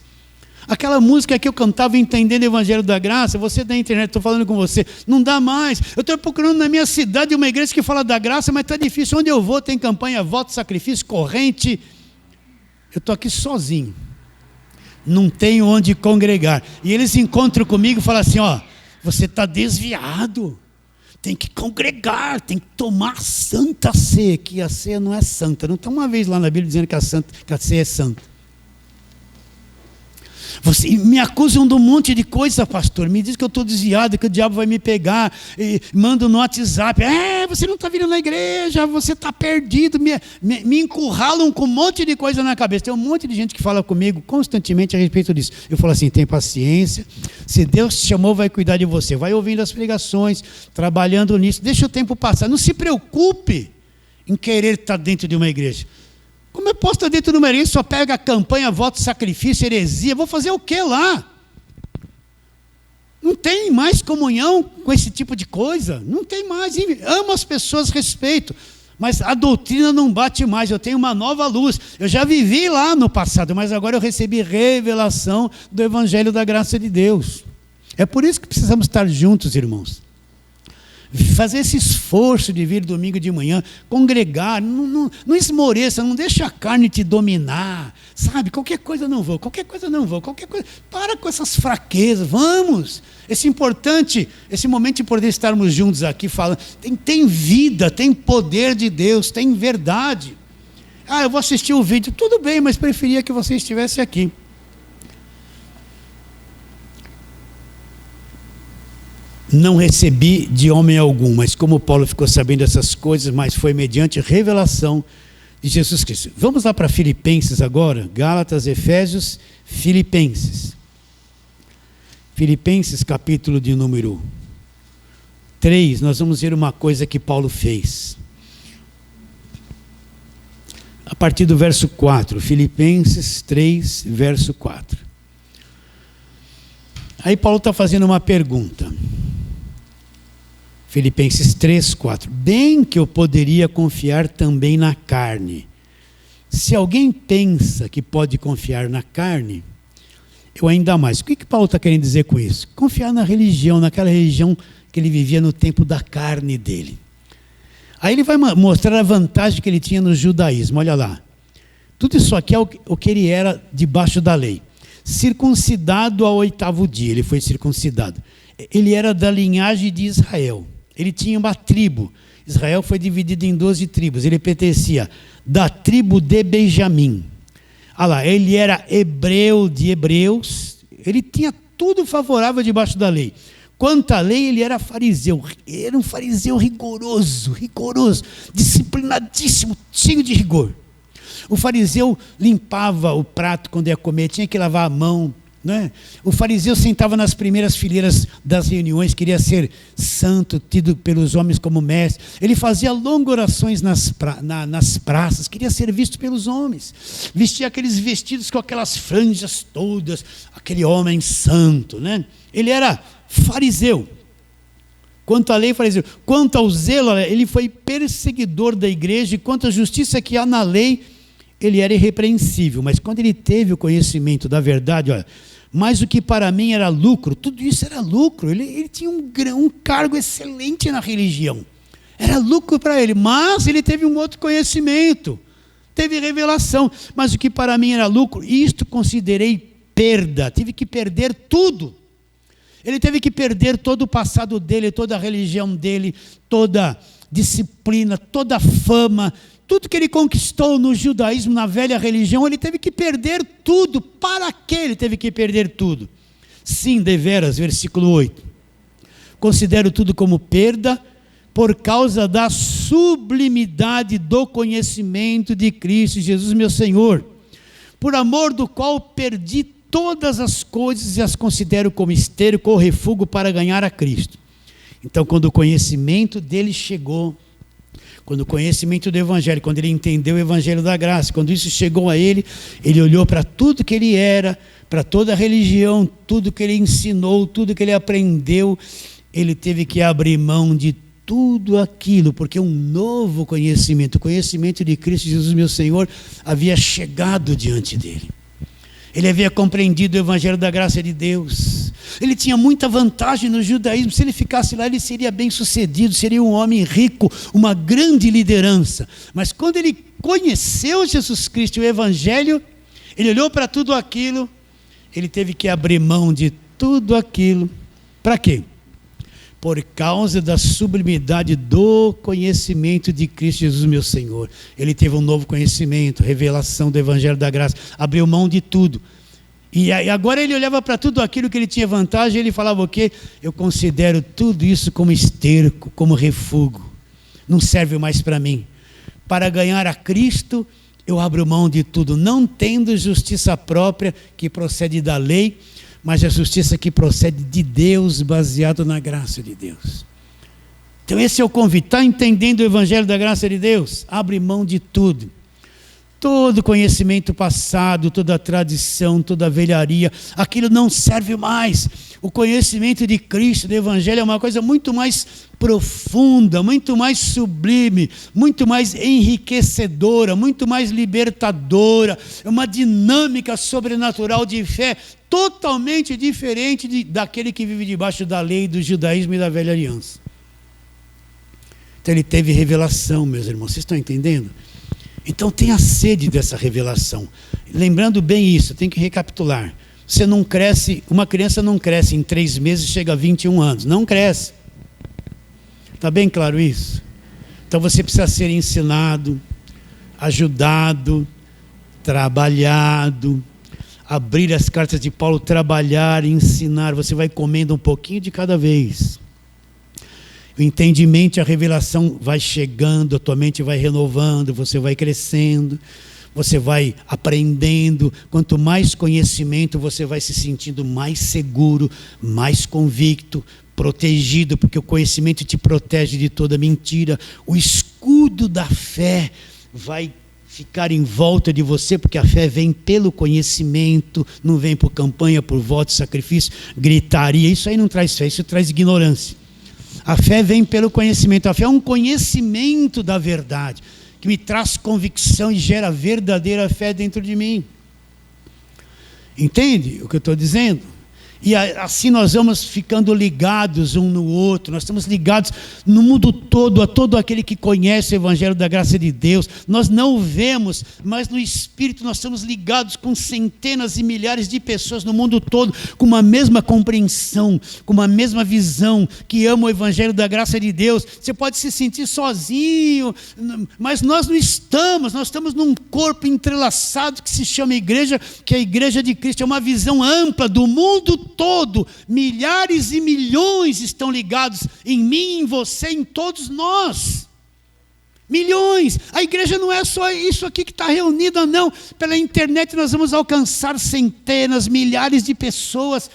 Aquela música que eu cantava entendendo o Evangelho da Graça, você da internet, estou falando com você, não dá mais. Eu estou procurando na minha cidade uma igreja que fala da graça, mas está difícil. Onde eu vou tem campanha, voto, sacrifício, corrente. Eu estou aqui sozinho. Não tenho onde congregar. E eles encontram comigo e falam assim: ó, você está desviado. Tem que congregar, tem que tomar santa ceia, que a ceia não é santa. Não está uma vez lá na Bíblia dizendo que a ceia é santa. Você me acusam de um monte de coisa, pastor. Me diz que eu estou desviado, que o diabo vai me pegar. E manda no WhatsApp: você não está vindo na igreja, você está perdido. Me encurralam com um monte de coisa na cabeça. Tem um monte de gente que fala comigo constantemente a respeito disso. Eu falo assim: tem paciência. Se Deus te chamou, vai cuidar de você. Vai ouvindo as pregações, trabalhando nisso. Deixa o tempo passar. Não se preocupe em querer estar dentro de uma igreja. Como eu posso estar dentro do meu igreja, só pega a campanha, voto, sacrifício, heresia, vou fazer o que lá? Não tem mais comunhão com esse tipo de coisa, não tem mais. Amo as pessoas, respeito, mas a doutrina não bate mais. Eu tenho uma nova luz. Eu já vivi lá no passado, mas agora eu recebi revelação do Evangelho da Graça de Deus. É por isso que precisamos estar juntos, irmãos. Fazer esse esforço de vir domingo de manhã, congregar, não esmoreça, não deixa a carne te dominar, sabe? Qualquer coisa não vou, qualquer coisa. Para com essas fraquezas, vamos. Esse momento de poder estarmos juntos aqui falando, tem vida, tem poder de Deus, tem verdade. Eu vou assistir o vídeo, tudo bem, mas preferia que você estivesse aqui. Não recebi de homem algum, mas como Paulo ficou sabendo dessas coisas, mas foi mediante revelação de Jesus Cristo. Vamos lá para Filipenses agora, Gálatas, Efésios, Filipenses. Filipenses, capítulo de número 3, nós vamos ver uma coisa que Paulo fez. A partir do verso 4, Filipenses 3, verso 4. Aí Paulo está fazendo uma pergunta. Filipenses 3, 4. Bem que eu poderia confiar também na carne. Se alguém pensa que pode confiar na carne, eu ainda mais. O que Paulo está querendo dizer com isso? Confiar na religião, naquela religião que ele vivia no tempo da carne dele. Aí ele vai mostrar a vantagem que ele tinha no judaísmo. Olha lá. Tudo isso aqui é o que ele era debaixo da lei. Circuncidado ao 8º dia, ele foi circuncidado. Ele era da linhagem de Israel. Ele tinha uma tribo. Israel foi dividido em 12 tribos. Ele pertencia da tribo de Benjamim. Olha lá, ele era hebreu de hebreus. Ele tinha tudo favorável debaixo da lei. Quanto à lei, ele era fariseu. Era um fariseu rigoroso, disciplinadíssimo, cheio de rigor. O fariseu limpava o prato quando ia comer, tinha que lavar a mão. Né? O fariseu sentava nas primeiras fileiras das reuniões, queria ser santo, tido pelos homens como mestre. Ele fazia longas orações nas praças, queria ser visto pelos homens. Vestia aqueles vestidos com aquelas franjas todas, aquele homem santo. Né? Ele era fariseu. Quanto à lei, fariseu. Quanto ao zelo, ele foi perseguidor da igreja, e quanto à justiça que há na lei, ele era irrepreensível. Mas quando ele teve o conhecimento da verdade, olha, mas o que para mim era lucro, tudo isso era lucro. Ele tinha um cargo excelente na religião. Era lucro para ele, mas ele teve um outro conhecimento. Teve revelação. Mas o que para mim era lucro, isto considerei perda. Tive que perder tudo. Ele teve que perder todo o passado dele, toda a religião dele, toda a disciplina, toda a fama. Tudo que ele conquistou no judaísmo, na velha religião, ele teve que perder tudo. Para que ele teve que perder tudo? Sim, deveras, versículo 8. Considero tudo como perda por causa da sublimidade do conhecimento de Cristo Jesus, meu Senhor, por amor do qual perdi todas as coisas e as considero como esterco ou refúgio para ganhar a Cristo. Então, quando o conhecimento dele chegou, Quando o conhecimento do Evangelho, quando ele entendeu o Evangelho da graça, quando isso chegou a ele, ele olhou para tudo que ele era, para toda a religião, tudo que ele ensinou, tudo que ele aprendeu, ele teve que abrir mão de tudo aquilo, porque um novo conhecimento, o conhecimento de Cristo Jesus, meu Senhor, havia chegado diante dele. Ele havia compreendido o Evangelho da graça de Deus. Ele tinha muita vantagem no judaísmo. Se ele ficasse lá, ele seria bem sucedido, seria um homem rico, uma grande liderança. Mas quando ele conheceu Jesus Cristo e o Evangelho, ele olhou para tudo aquilo, ele teve que abrir mão de tudo aquilo. Para quê? Por causa da sublimidade do conhecimento de Cristo Jesus, meu Senhor. Ele teve um novo conhecimento, revelação do Evangelho da graça, abriu mão de tudo. E agora ele olhava para tudo aquilo que ele tinha vantagem, ele falava o quê? Eu considero tudo isso como esterco, como refúgio. Não serve mais para mim. Para ganhar a Cristo, eu abro mão de tudo, não tendo justiça própria que procede da lei, mas a justiça que procede de Deus, baseado na graça de Deus. Então esse é o convite. Está entendendo o Evangelho da graça de Deus? Abre mão de tudo. Todo conhecimento passado, toda tradição, toda velharia, aquilo não serve mais. O conhecimento de Cristo, do Evangelho, é uma coisa muito mais profunda, muito mais sublime, muito mais enriquecedora, muito mais libertadora. É uma dinâmica sobrenatural de fé totalmente diferente daquele que vive debaixo da lei, do judaísmo e da velha aliança. Então ele teve revelação, meus irmãos, vocês estão entendendo? Então tenha sede dessa revelação. Lembrando bem isso, tem que recapitular. Você não cresce, uma criança não cresce em 3 meses e chega a 21 anos. Não cresce. Está bem claro isso? Então você precisa ser ensinado, ajudado, trabalhado, abrir as cartas de Paulo, trabalhar, ensinar. Você vai comendo um pouquinho de cada vez. O entendimento e a revelação vai chegando, a tua mente vai renovando, você vai crescendo, você vai aprendendo. Quanto mais conhecimento, você vai se sentindo mais seguro, mais convicto, protegido, porque o conhecimento te protege de toda mentira. O escudo da fé vai ficar em volta de você, porque a fé vem pelo conhecimento, não vem por campanha, por voto, sacrifício, gritaria. Isso aí não traz fé, isso traz ignorância. A fé vem pelo conhecimento. A fé é um conhecimento da verdade, que me traz convicção e gera verdadeira fé dentro de mim. Entende o que eu estou dizendo? E assim nós vamos ficando ligados um no outro. Nós estamos ligados no mundo todo, a todo aquele que conhece o Evangelho da graça de Deus. Nós não o vemos, mas no Espírito nós estamos ligados com centenas e milhares de pessoas no mundo todo, com uma mesma compreensão, com uma mesma visão, que amam o Evangelho da graça de Deus. Você pode se sentir sozinho, mas nós não estamos. Nós estamos num corpo entrelaçado que se chama igreja, que é a igreja de Cristo. É uma visão ampla do mundo todo. Milhares e milhões estão ligados em mim, em você, em todos nós. Milhões. A igreja não é só isso aqui que está reunida, não. Pela internet nós vamos alcançar centenas, milhares de pessoas.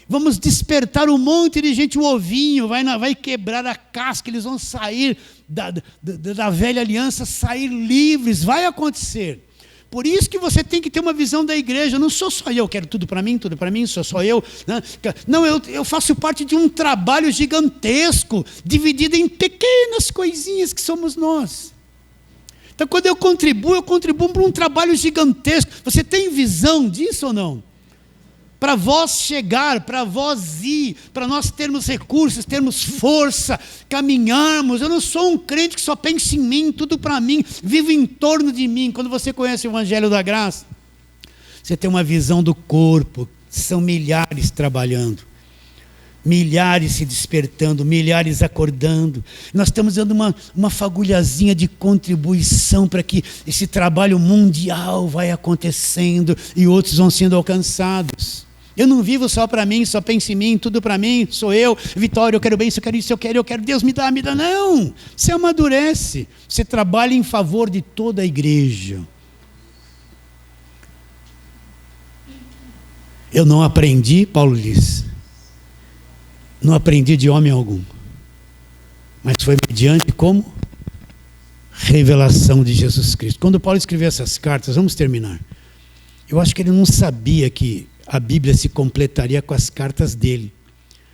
Vamos despertar um monte de gente, o ovinho vai quebrar a casca, eles vão sair da velha aliança, sair livres. Vai acontecer. Por isso que você tem que ter uma visão da igreja. Não sou só eu, quero tudo para mim, sou só eu. Não, eu faço parte de um trabalho gigantesco, dividido em pequenas coisinhas que somos nós. Então quando eu contribuo para um trabalho gigantesco. Você tem visão disso ou não? Para vós chegar, para vós ir, para nós termos recursos, termos força, caminharmos. Eu não sou um crente que só pensa em mim, tudo para mim, vivo em torno de mim. Quando você conhece o Evangelho da Graça, você tem uma visão do corpo. São milhares trabalhando, milhares se despertando, milhares acordando. Nós estamos dando uma fagulhazinha de contribuição para que esse trabalho mundial vai acontecendo e outros vão sendo alcançados. Eu não vivo só para mim, só penso em mim, tudo para mim, sou eu, Vitória, eu quero bem, eu quero isso, eu quero, Deus me dá, não. Você amadurece, você trabalha em favor de toda a igreja. Eu não aprendi, Paulo diz, não aprendi de homem algum, mas foi mediante como? revelação de Jesus Cristo. Quando Paulo escreveu essas cartas, vamos terminar. Eu acho que ele não sabia que a Bíblia se completaria com as cartas dele.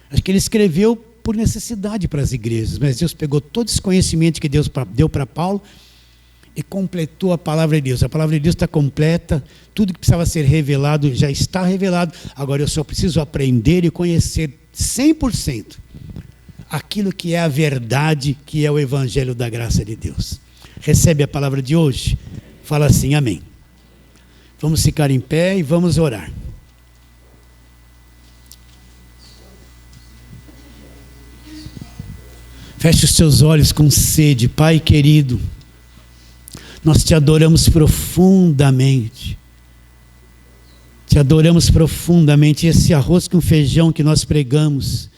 Acho que ele escreveu por necessidade para as igrejas, mas Deus pegou todo esse conhecimento que Deus deu para Paulo e completou a palavra de Deus. A palavra de Deus está completa, tudo que precisava ser revelado já está revelado. Agora eu só preciso aprender e conhecer 100% aquilo que é a verdade, que é o Evangelho da graça de Deus. Recebe a palavra de hoje? Fala assim, amém. Vamos ficar em pé e vamos orar. Feche os seus olhos com sede, Pai querido. Nós te adoramos profundamente. Te adoramos profundamente. Esse arroz com feijão que nós pregamos,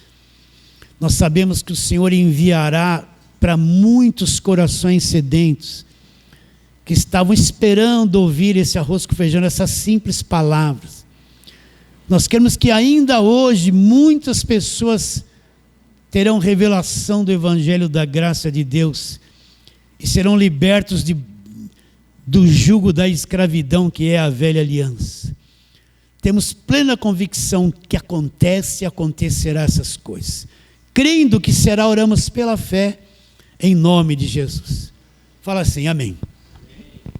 nós sabemos que o Senhor enviará para muitos corações sedentos, que estavam esperando ouvir esse arroz com feijão, essas simples palavras. Nós queremos que ainda hoje muitas pessoas terão revelação do Evangelho da graça de Deus e serão libertos do jugo da escravidão que é a velha aliança. Temos plena convicção que acontece e acontecerá essas coisas. Crendo que será, oramos pela fé, em nome de Jesus. Fala assim, amém.